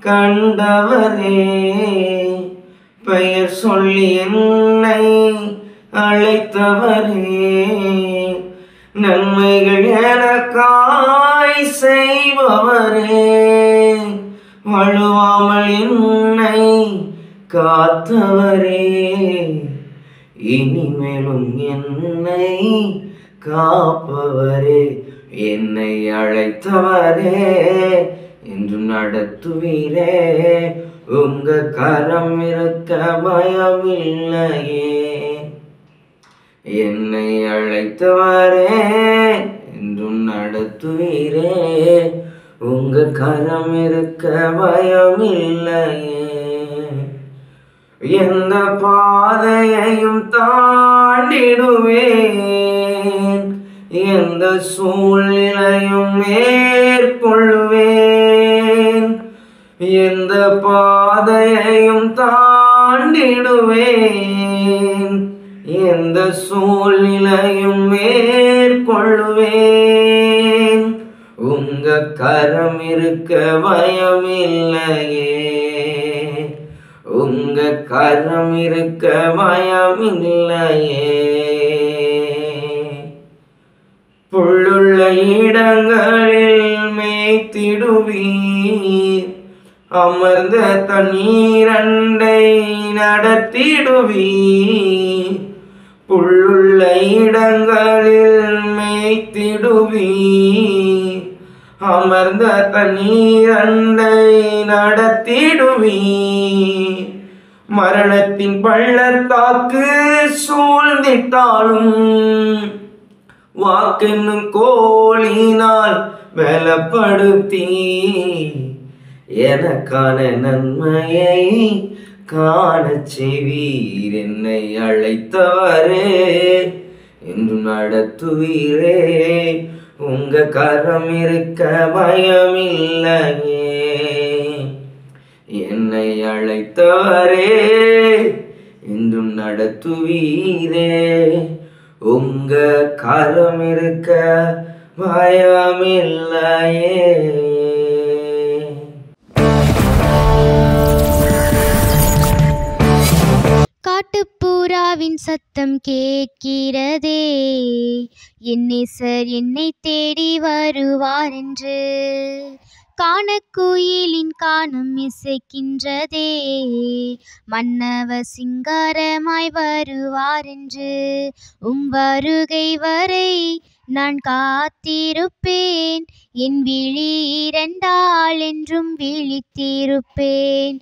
கண்டவரே, பெயர் சொல்லி என்னை அழைத்தவரே. நன்மைகள் எனக்காய் செய்பவரே, வழுவாமல் என்னை காத்தவரே. இனிமேலும் என்னை காப்பவரே, என்னை அழைத்தவரே என்றும் நடத்துவீரே, உங்க கரம் இருக்க பயமில்லையே. என்னை அழைத்தவரே என்றும் நடத்துவீரே, உங்க கரம் இருக்க பயமில்லையே. எந்த பாதையையும் தாண்டிடுவேன், எந்த சூழ்நிலையும் மேற்கொள்ளுவேன். எந்த பாதையையும் தாண்டிடுவேன், எந்த சூழ்நிலையும் மேற்கொள்ளுவேன். உங்க கரம் இருக்க பயமில்லையே, உங்க கரம் இருக்க பயமில்லையே. புல்லுள்ள இடங்களில் மேய்த்திடுவீர், அமர்ந்த தண்ணீரண்டை நடத்திடுவீர். புல்லுள்ள இடங்களில் மேய்த்திடுவீர், அமர்ந்த தண்ணீரண்டை நடத்திடுவீர். மரணத்தின் பள்ளத்தாக்கு சூழ்ந்திட்டாலும் வாக்கென்னும் கோலினால் பலப்படுத்தி எனக்கான நன்மையை காணச் செய்வீர். என்னை அழைத்தவரே என்றும் நடத்துவீரே, உங்க கரம் இருக்க பயமில்லையே. என்னை அழைத்தவரே என்றும் நடத்துவீரே, உங்க கரம் இருக்க பயமில்லையே. காட்டுப்புறாவின் சத்தம் கேட்கிறதே, என் நேசர் என்னை தேடி வருவார் என்று. காணக்குயிலின் கானம் இசைக்கின்றதே, மன்னவர் சிங்காரமாய் வருவார் என்று. வருகை வரை நான் காத்திருப்பேன், என் விழி இரண்டால் என்றும் விழித்திருப்பேன்.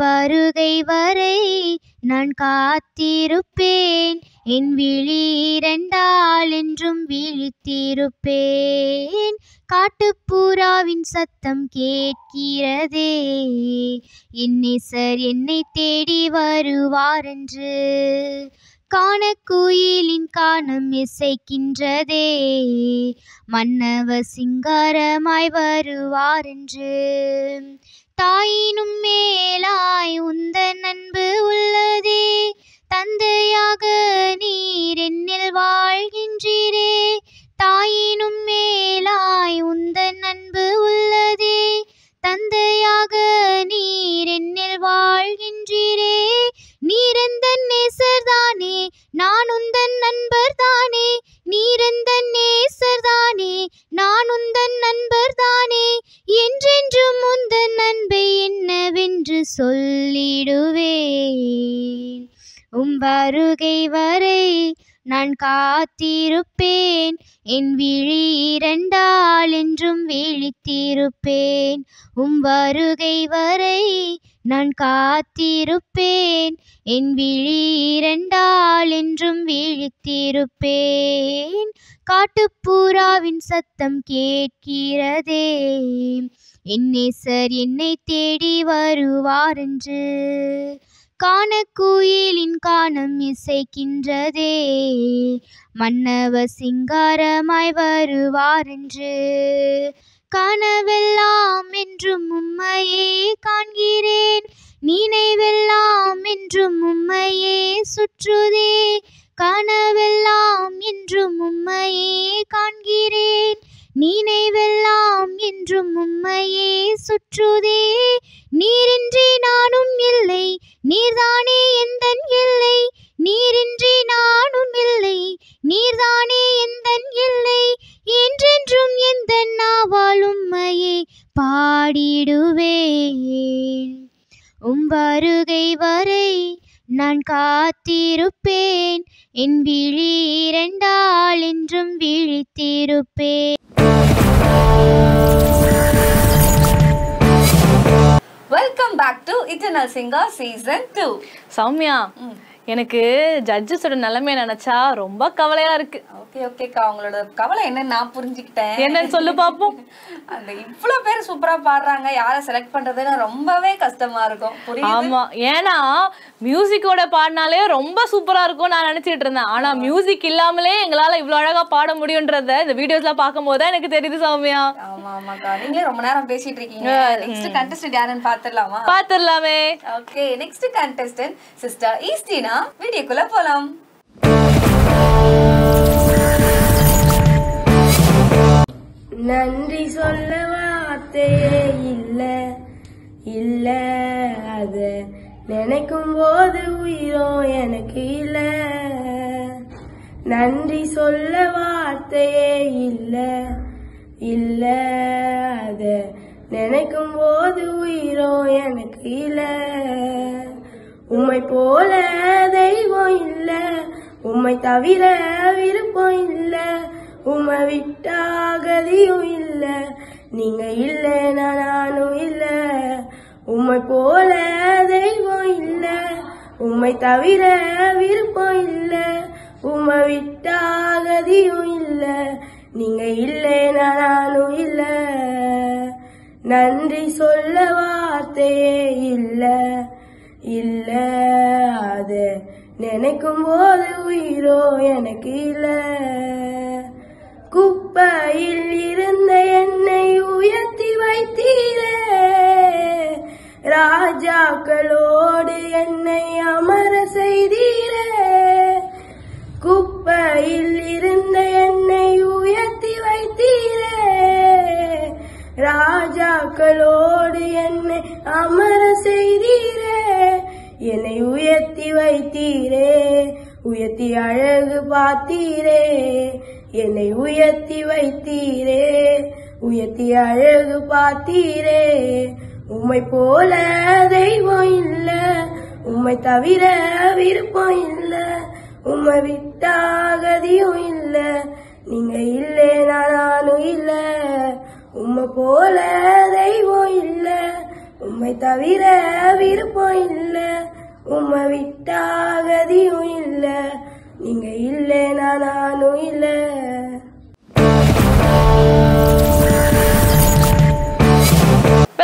வருகை வரை நான் காத்திருப்பேன், என் விழி இரண்டால் என்றும் விழித்திருப்பேன். காட்டுப்புறாவின் சத்தம் கேட்கிறதே, என் நேசர் என்னை தேடி வருவார் என்று. காணக்குயிலின் கானம் இசைக்கின்றதே, மன்னவர் சிங்காரமாய் வருவார் என்று. தாயினும் மேலாய் உந்தன் அன்பு உள்ளதே, தந்தையாக நீர் என்னில் வாழ்கின்றீரே. தாயினும் மேலாய் உந்தன் அன்பு உள்ளதே, தந்தையாக நீர் என்னில் வாழ்கின்றீரே. நீரெந்தன் நேசர் தானே, நான் உந்தன் நண்பர் தானே. நீரெந்தன் நேசர் தானே, நான் உந்தன் நண்பர் தானே. என்றென்றும் உந்தன் அன்பை என்னவென்று சொல்லிடுவேன். வருகை வரை நான் காத்திருப்பேன், என் விழி இரண்டால் என்றும் விழித்திருப்பேன். வருகை வரை நான் காத்திருப்பேன், என் விழி இரண்டால் என்றும் விழித்திருப்பேன். காட்டுப்புறாவின் சத்தம் கேட்கிறதே, என் நேசர் என்னை தேடி வருவார் என்று. காணக்குயிலின் கானம் இசைக்கின்றதே, மன்னவர் சிங்காரமாய் வருவார் என்று. கனவெல்லாம் என்றும் உம்மையே காண்கிறேன், நினைவெல்லாம் என்றும் உம்மையே சுற்றுதே. கனவெல்லாம் என்றும் உம்மையே காண்கிறேன், நினைவெல்லாம் என்றும் உம்மையே சுற்றுதே. நீரின்றி நானும் இல்லை, நீர்தானே எந்தன் எல்லை. நீரின்றி நானும் இல்லை, நீர்தானே எந்தன் எல்லை. என்றென்றும் எந்தன் நாவால் உம்மையே பாடிடுவேன். வருகை வரை நான் காத்திருப்பேன், என் விழி இரண்டால் என்றும் விழித்திருப்பேன். Welcome back to eternal singer season 2. Soumya, எனக்கு ஜட்ஜஸோட நிலைமையை நினைச்சா ரொம்ப கவலையா இருக்கு. ஓகேக்கா, உங்களோட கவலை என்னன்னு நான் புரிஞ்சுக்கிட்டேன். என்னன்னு சொல்லு பாப்போம். அந்த இவ்வளவு பேர் சூப்பரா பாடுறாங்க, யாரை செலக்ட் பண்றதுன்னு ரொம்பவே கஷ்டமா இருக்கும். ஆமா, ஏன்னா மியூசிக்கோட பாடினாலே ரொம்ப சூப்பரா இருக்கும் நான் நினைச்சிட்டு இருந்தேன். ஆனா மியூசிக் இல்லாமலே எங்களால இவ்வளவு அழகா பாட முடியும்ன்றத இந்த வீடியோஸ்லாம் பார்க்கும் போது எனக்கு தெரியுது சௌமியா. ஆமாக்கா, நீங்களே ரொம்ப நேரம் பேசிட்டு இருக்கீங்க. நெக்ஸ்ட் கண்டெஸ்டன்ட் யாருன்னு பாத்துடலாமா? பாத்துடலாமே. Okay, next contestant sister Estina. வீடியோக்குள்ள போலாம். நன்றி சொல்ல வார்த்தையே இல்ல இல்ல, அத நினைக்கும் போது உயிரோ எனக்கு இல்ல. நன்றி சொல்ல வார்த்தையே இல்ல இல்ல, அத நினைக்கும் போது உயிரோ எனக்கு இல்ல. உம்மை போல தெய்வம் இல்ல, உம்மை தவிர விருப்பம் இல்ல, உம்மை விட்டா கதியும் இல்ல, நீங்க இல்லைனா நானும் இல்ல. உம்மை போல தெய்வம் இல்ல, உம்மை தவிர விருப்பம் இல்ல, உம்மை விட்டா கதியும் இல்ல, நீங்க இல்லைனா நானும் இல்ல. நன்றி சொல்ல வார்த்தையே இல்ல இல்ல, அத நினைக்கும் போது உயிரோ எனக்கு இல்ல. குப்பையில் இருந்த என்னை உயர்த்தி வைத்தீரே, ராஜாக்களோடு என்னை அமர செய்தீரே. குப்பையில் இருந்த என்னை உயர்த்தி வைத்தீரே, ராஜாக்களோடு என்னை அமர செய்தீரே. என்னை உயர்த்தி வைத்தீரே, உயர்த்தி அழகு பார்த்தீரே. என்னை உயர்த்தி வைத்தீரே, உயர்த்தி அழகு பார்த்தீரே. உம்மை போல தெய்வம் இல்ல, உம்மை தவிர விருப்பம் இல்ல, உம்மை விட்டா கதியும் இல்ல, நீங்க இல்லைனா நானும் இல்ல. உம்மை போல தெய்வம் இல்ல, உம்மை தவிர விருப்பம் இல்ல, உம்மை விட்டா கதியும் இல்ல, நீங்க இல்லைனா நானும் இல்ல.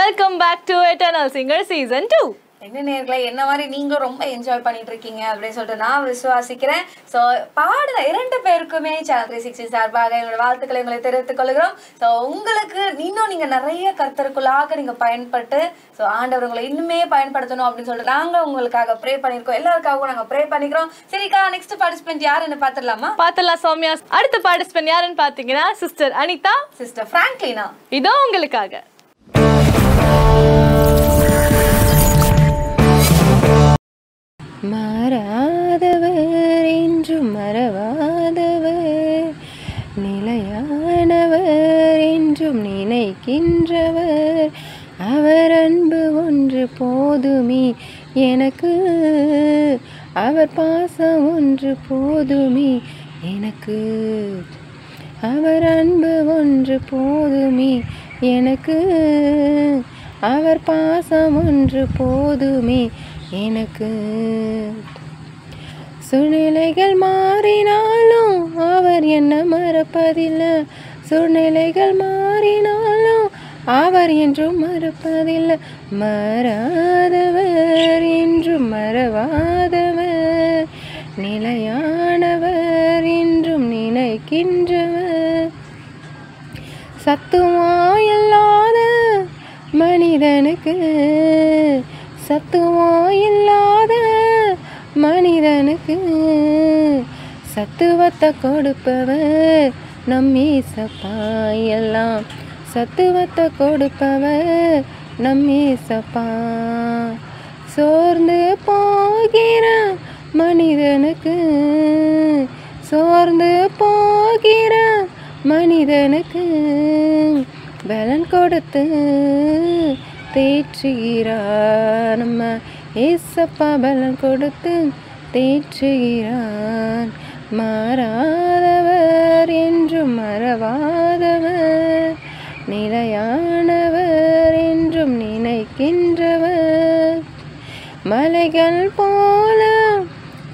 Welcome back to eternal singer season 2. என்ன நேர்களை என்ன மாதிரி நீங்களும் ரொம்ப என்ஜாய் பண்ணிட்டு இருக்கீங்க அப்படின்னு சொல்லிட்டு நான் விசுவாசிக்கிறேன். ஸோ பாடுற 2 பேருக்குமே சேனல் 360 சார்பாக எங்களோட வாழ்த்துக்களை உங்களை தெரிவித்துக் கொள்கிறோம். ஸோ உங்களுக்கு இன்னும் நீங்க நிறைய கர்த்தருக்குள்ளாக நீங்க பயன்பட்டு ஸோ ஆண்டவர் உங்களை இன்னுமே பயன்படுத்தணும் அப்படின்னு சொல்லிட்டு நாங்க உங்களுக்காக ப்ரே பண்ணிருக்கோம். எல்லாருக்காகவும் நாங்க ப்ரே பண்ணிக்கிறோம். சரிக்கா, நெக்ஸ்ட் பார்ட்டிசிபென்ட் யாருன்னு பாத்துடலாமா? பாத்துடலாம் சௌமியா. அடுத்த பார்ட்டிசிபென்ட் யாருன்னு பாத்தீங்கன்னா சிஸ்டர் அனிதா, சிஸ்டர் பிராங்க்லினா. இதோ உங்களுக்காக. மாறாதவர் என்றும் மறவாதவர், நிலையானவர் என்றும் நினைக்கின்றவர், அவர் அன்பு ஒன்று போதுமே எனக்கு, அவர் பாசம் ஒன்று போதுமே எனக்கு, அவர் அன்பு ஒன்று போதுமே எனக்கு, அவர் பாசம் ஒன்று போதுமே எனக்கு. சூழ்நிலைகள் மாறினாலும் அவர் என்ன மறப்பதில்லை, சூழ்நிலைகள் மாறினாலும் அவர் என்றும் மறப்பதில்லை. மாறாதவர் என்றும் மறவாதவர், நிலையானவர் என்றும் நினைக்கின்றவர், சத்துவாயில்லாத மனிதனுக்கு, சத்துவாயில்லாத மனிதனுக்கு சத்துவத்தை கொடுப்பவர் நம் ஏசப்பா. எல்லாம் சத்துவத்தை கொடுப்பவர் நம் ஏசப்பா. சோர்ந்து போகிற மனிதனுக்கு, சோர்ந்து போகிற மனிதனுக்கு பலன் கொடுத்து தேற்றுகிறார் நம்ம ஏசப்பா. பலன் கொடுத்து தேற்றுகிறார். மாறாதவர் என்றும் மறவாதவர், போல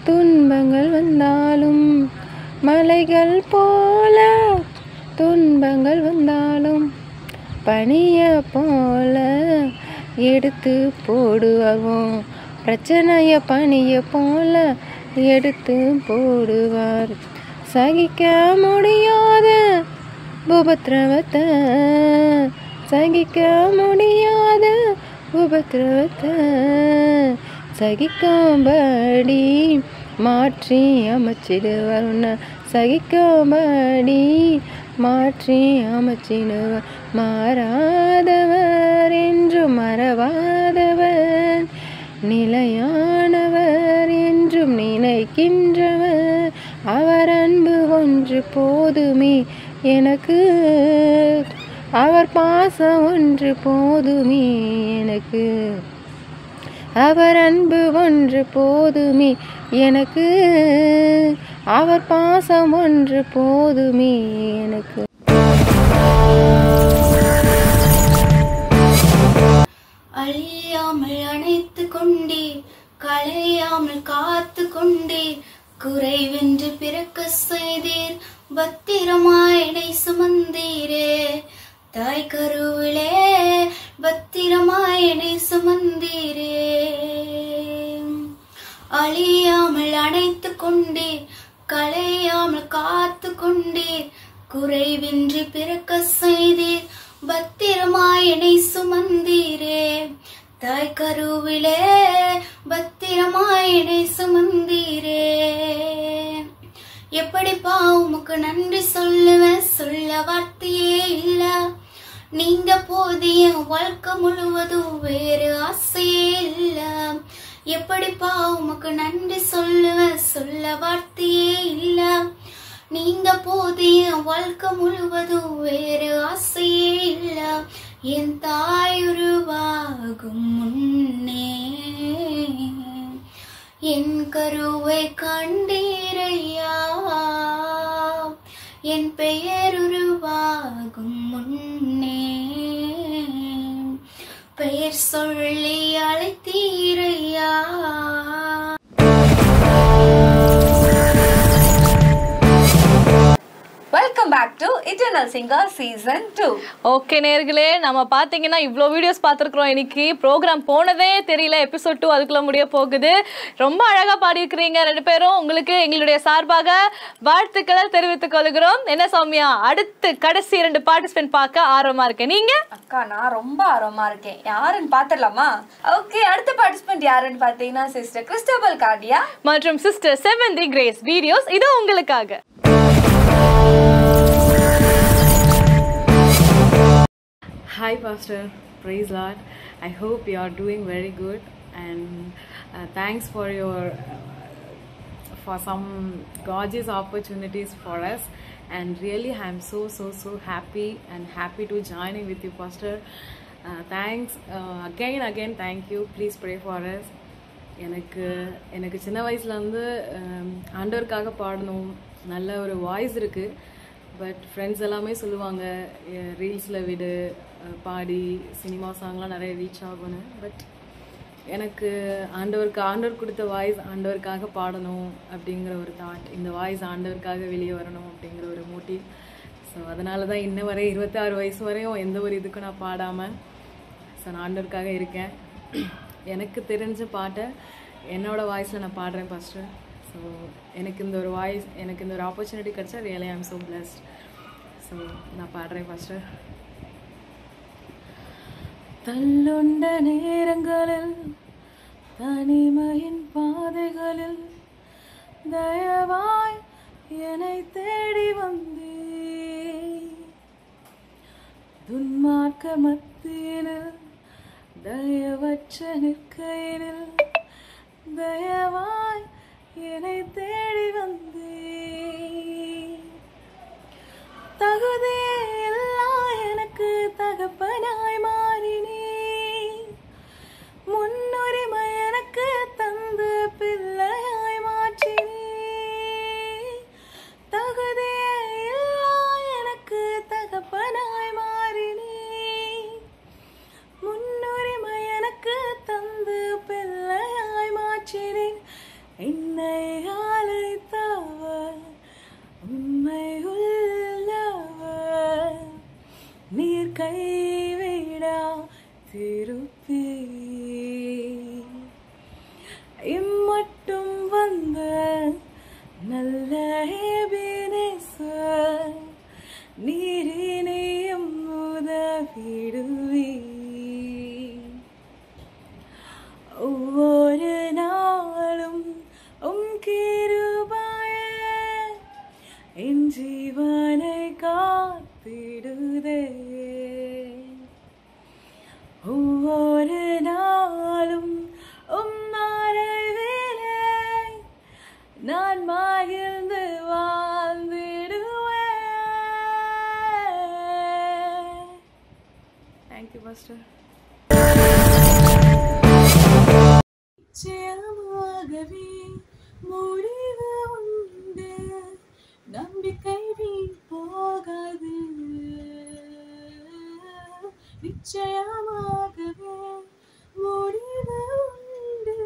துன்பங்கள் வந்தாலும், மலைகள் போல துன்பங்கள் வந்தாலும், பனிய போல எடுத்து போடுவோம். பிரச்சனைய பனிய போல எடுத்து போடுவார். சகிக்க முடியாத உபத்திரவத்தை, சகிக்க முடியாத உபத்திரவத்தை சகிக்கும்படி மாற்றி அமைச்சிடுவார். உன்னை சகிக்கும்படி மாற்றி அமைச்சிடுவார். மாறாதவர் என்றும் மறவாதவர், நிலையானவர் என்றும் நினைக்கின்றவர். அவர் அன்பு ஒன்று போதுமே எனக்கு, அவர் பாசம் ஒன்று போதுமே எனக்கு, அவர் அன்பு ஒன்று போதுமே எனக்கு, அவர் பாசம் ஒன்று போதுமே எனக்கு. அழியாமல் அணைத்து கொண்டே, களையாமல் காத்து கொண்டே, குறைவென்று பிறக்க செய்தீர், பத்திரமாய் என்னை சுமந்தீரே. தாய் கருவிலே பத்திரமாய் என்னை சுமந்தீரே. அழியாமல் அணைத்து கொண்டே, களையாமல் காத்து கொண்டே, குறைவின்றி பிறக்க செய்தீர், பத்திரமாய் என்னை சுமந்தீரே. தாய் கருவிலே பத்திரமாய் என்னை சுமந்தீரே. எப்படிப்பா உமக்கு நன்றி சொல்லுவேன், சொல்ல வார்த்தையே இல்ல. நீங்க போதிய வாழ்க்கை முழுவதும் வேறு ஆசையே இல்ல. எப்படிப்பா உமக்கு நன்றி சொல்லுவேன், சொல்ல வார்த்தையே இல்ல. நீங்க போதிய வாழ்க்கை முழுவதும் வேறு ஆசையே இல்ல. என் தாய் உருவாகும் முன்னே என் கருவை கண்டீரையா. என் பெயர் உருவாகும் முன்னே பெயர் சொல்லி அழைத்தீரையா. Welcome back to eternal singer season 2. Okay நேர்களே, நம்ம பார்த்தீங்கன்னா இவ்வளோ வீடியோஸ் பார்த்துருக்குறோம். இன்னைக்கு ப்ரோக்ராம் போனதே தெரியல. எபிசோட் 2 அதுக்குள்ள முடிய போகுது. ரொம்ப அழகாக பாடியிருக்கிறீங்க ரெண்டு பேரும். உங்களுக்கு எங்களுடைய சார்பாக வாழ்த்துக்களை தெரிவித்துக் கொள்கிறோம். என்ன சௌமியா, அடுத்து கடைசி 2 பார்ட்டிசிபென்ட் பார்க்க ஆர்வமா இருக்கேன். நீங்க? அக்கா நான் ரொம்ப ஆர்வமா இருக்கேன். யாருன்னு பாத்துடலாமா? ஓகே, அடுத்த பார்ட்டிசிபென்ட் யாருன்னு பாத்தீங்கன்னா சிஸ்டர் கிறிஸ்டோபல் கார்டியா மற்றும் சிஸ்டர் செவந்தி கிரேஸ். வீடியோஸ் இது உங்களுக்காக. Hi Pastor, praise Lord. I hope you are doing very good, and thanks for your for some gorgeous opportunities for us, and really I am so happy to joining with you, Pastor. Thanks again thank you. Please pray for us. எனக்கு சின்ன வயசுலேருந்து ஆண்டவருக்காக பாடணும் நல்ல ஒரு voice இருக்குது. But friends எல்லாமே சொல்லுவாங்க ரீல்ஸில் விடு, பாடி சினிமா சாங்லாம் நிறைய ரீச் ஆகும்னு. பட் எனக்கு ஆண்டவர் கொடுத்த வாய்ஸ் ஆண்டவருக்காக பாடணும் அப்படிங்கிற ஒரு தாட், இந்த வாய்ஸ் ஆண்டவருக்காக வெளியே வரணும் அப்படிங்கிற ஒரு மோட்டிவ். ஸோ அதனால தான் இன்ன வரை 26 வயசு வரையும் எந்த ஒரு இதுக்கும் நான் பாடாமல் ஸோ நான் ஆண்டவருக்காக இருக்கேன். எனக்கு தெரிஞ்ச பாட்டை என்னோடய வாய்ஸில் நான் பாடுறேன் ஃபஸ்ட்டு. ஸோ எனக்கு இந்த ஒரு வாய்ஸ், எனக்கு இந்த ஒரு ஆப்பர்ச்சுனிட்டி கிடச்சா really I am so blessed. So நான் பாடுறேன் ஃபஸ்ட்டு. தள்ளுண்ட நேரங்களில் தனிமையின் பாதைகளில் தயவாய் என்னை தேடி வந்தே, துன்மார்க்க மத்தியினில் தயவற்ற நிற்கையினில் தயவாய் என்னை தேடி வந்தே, தகுதியே எல்லாம் எனக்கு தகப்பனாய் மாறினே, முன்னுரிமை எனக்கு தந்து பிள்ளையாய் மாற்றினே, தகுதியே எல்லாம் எனக்கு தகப்பனாய் மாறினே, முன்னுரிமை எனக்கு தந்து பிள்ளையாய் மாற்றினே. என்னை அழைத்தவர் உம்மை உள்ளவர் நீர் கைவிடா திருப்பி இம்மட்டும் வந்த நல்ல எபினேசர் நீரினையும் உதவிடுவி ஒவ்வொரு நாளும் கிருபையே என் ஜீவனை காத்திடுதே ஒவ்வொரு நாளும் மறைவிலே நான் மகிழ்ந்து வாழ்ந்திடுவேன். Thank you pastor. நிச்சயமாகவே முடிவு உண்டு, நம்பிக்கை வீண் போகாது. நிச்சயமாகவே முடிவு உண்டு,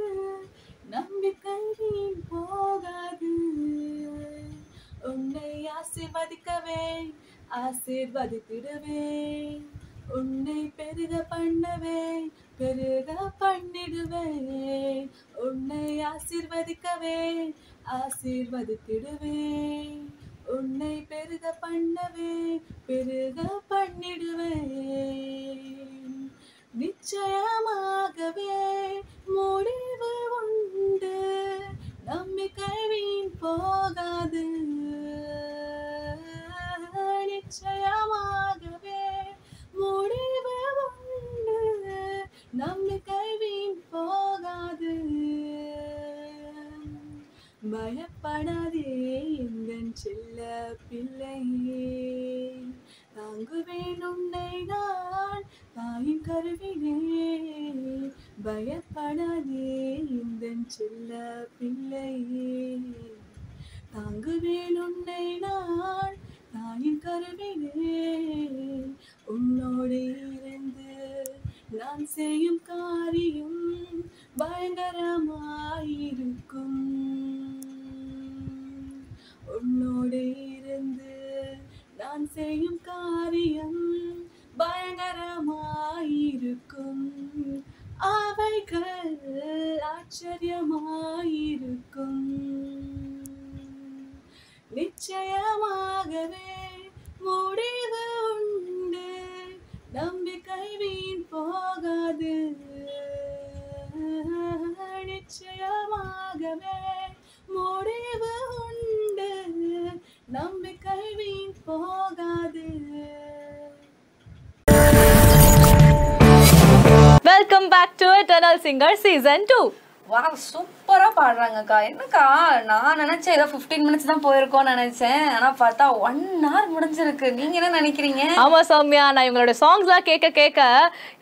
நம்பிக்கை வீண் போகாது. உன்னை ஆசீர்வதிக்கவே ஆசீர்வதித்திடுவேன், உன்னை பெருக பண்ணவே பெருக பண்ணிடுவேன். உன்னை ஆசீர்வதிக்கவே ஆசீர்வதித்திடுவேன், உன்னை பெருக பண்ணவே பெருக பண்ணிடுவேன். நிச்சயமாகவே முடிவு உண்டு, நம்பிக்கை வீண் போகாது. நிச்சயமாகவே முடிவு உண்டு, நம்பிக்கை வீண் போகாது. பயப்படாதே எந்தன் செல்ல பிள்ளையே, தாங்குவேன் உன்னை நான் தாயின் கருவிலே. பயப்படாதே எந்தன் செல்ல பிள்ளையே, தாங்குவேன் உன்னை நான் தாயின் கருவிலே. உன்னோடு இருந்து நான் செய்யும் காரியம் பயங்கரமாயிருக்கும். உன்னோடு இருந்து நான் செய்யும் காரியம் பயங்கரமாயிருக்கும். அவைகள் ஆச்சரியமாயிருக்கும். நிச்சயமாகவே முடிவு உண்டு, நம்பிக்கை வீண் போகாது. நிச்சயமாகவே முடிவு உண்டு, நம்பிக்கை வீண் போகாது. Welcome back to eternal singer season 2. Wow, சூப்பரா பாடுறாங்கக்கா. என்னக்கா நான் நினைச்சேன் ஏதோ 15 மினிட்ஸ் தான் போயிருக்கோம்னு நினைச்சேன், ஆனா பார்த்தா 1 hour முடிஞ்சிருக்கு. நீங்க என்ன நினைக்கிறீங்க? ஆமா சௌமியா, நான் இவங்களோட சாங்ஸ்லாம் கேட்க கேட்க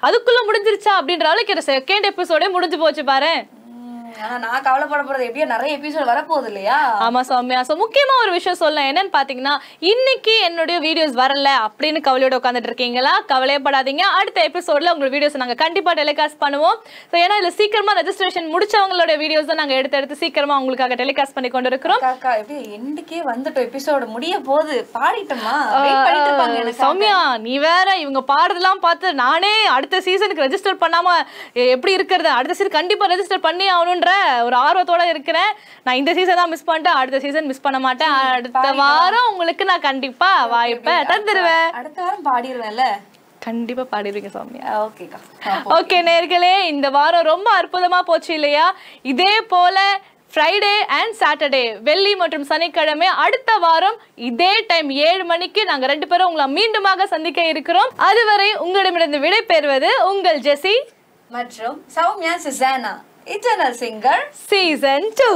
அதுக்குள்ள முடிஞ்சிருச்சா அப்படின்ற அளவுக்கு செகண்ட் எபிசோடே முடிஞ்சு போச்சு பாரு. ஆனா நான் கவலைப்பட போறது எப்படியோ நிறைய எபிசோட் வரப்போகுது இல்லையா? ஆமா சௌமியா. சோ முக்கியமா ஒரு விஷயம் சொல்லலாம், என்னன்னு பாத்தீங்கன்னா இன்னைக்கு என்னுடைய வீடியோஸ் வரல அப்படின்னு கவலையோட உட்காந்துட்டு இருக்கீங்களா? கவலையப்படாதீங்க, அடுத்த எபிசோட்ல உங்க வீடியோஸ் நாங்க கண்டிப்பா டெலிகாஸ்ட் பண்ணுவோம். சோ ஏன்னா இதுல சீக்கிரமா ரெஜிஸ்ட்ரேஷன் முடிச்சவங்களோட வீடியோஸ் தான் நாங்க எடுத்து சீக்கிரமா உங்களுக்காக டெலிகாஸ்ட் பண்ணி கொண்டு இருக்கிறோம். அக்கா எப்படி எண்டுக்கே வந்துட்டோம், எபிசோட் முடிய போகுது, பாடிட்டோமா? வெயிட் பண்ணிட்டு இருப்பாங்க எனக்கு. சௌமியா நீ வேற, இவங்க பாடுறதெல்லாம் பார்த்து நானே அடுத்த சீசனுக்கு ரெஜிஸ்டர் பண்ணாம எப்படி இருக்கிறது, அடுத்த சீசன் கண்டிப்பா ரெஜிஸ்டர் பண்ணி ஆகணும்ன்ற ஒரு ஆர்வத்தோட இருக்கிறேன். நான் இந்த சீசன் தான் மிஸ் பண்ணிட்டேன், அடுத்த சீசன் மிஸ் பண்ண மாட்டேன். அடுத்த வாரம் உங்களுக்கு நான் கண்டிப்பா வாய்ப்பை தந்துருவேன். அடுத்த வாரம் பாடிடுவேன்ல, கண்டிப்பா பாடிடுவீங்க சௌமியா. ஓகேக்கா. ஓகே நேர்களே, இந்த வாரம் ரொம்ப அற்புதமா போச்சு இல்லையா? இதே போல ஃப்ரைடே அண்ட் சாட்டர்டே, வெள்ளி மற்றும் சனிக்கிழமை அடுத்த வாரம் இதே டைம் 7 மணிக்கு நாங்க 2 பேரும் உங்களை மீண்டுமாக சந்திக்க இருக்கிறோம். அதுவரை உங்களிடமிருந்து விடை பெறுவது உங்கள் ஜெசி மற்றும் Soumya Susana, eternal singer season 2.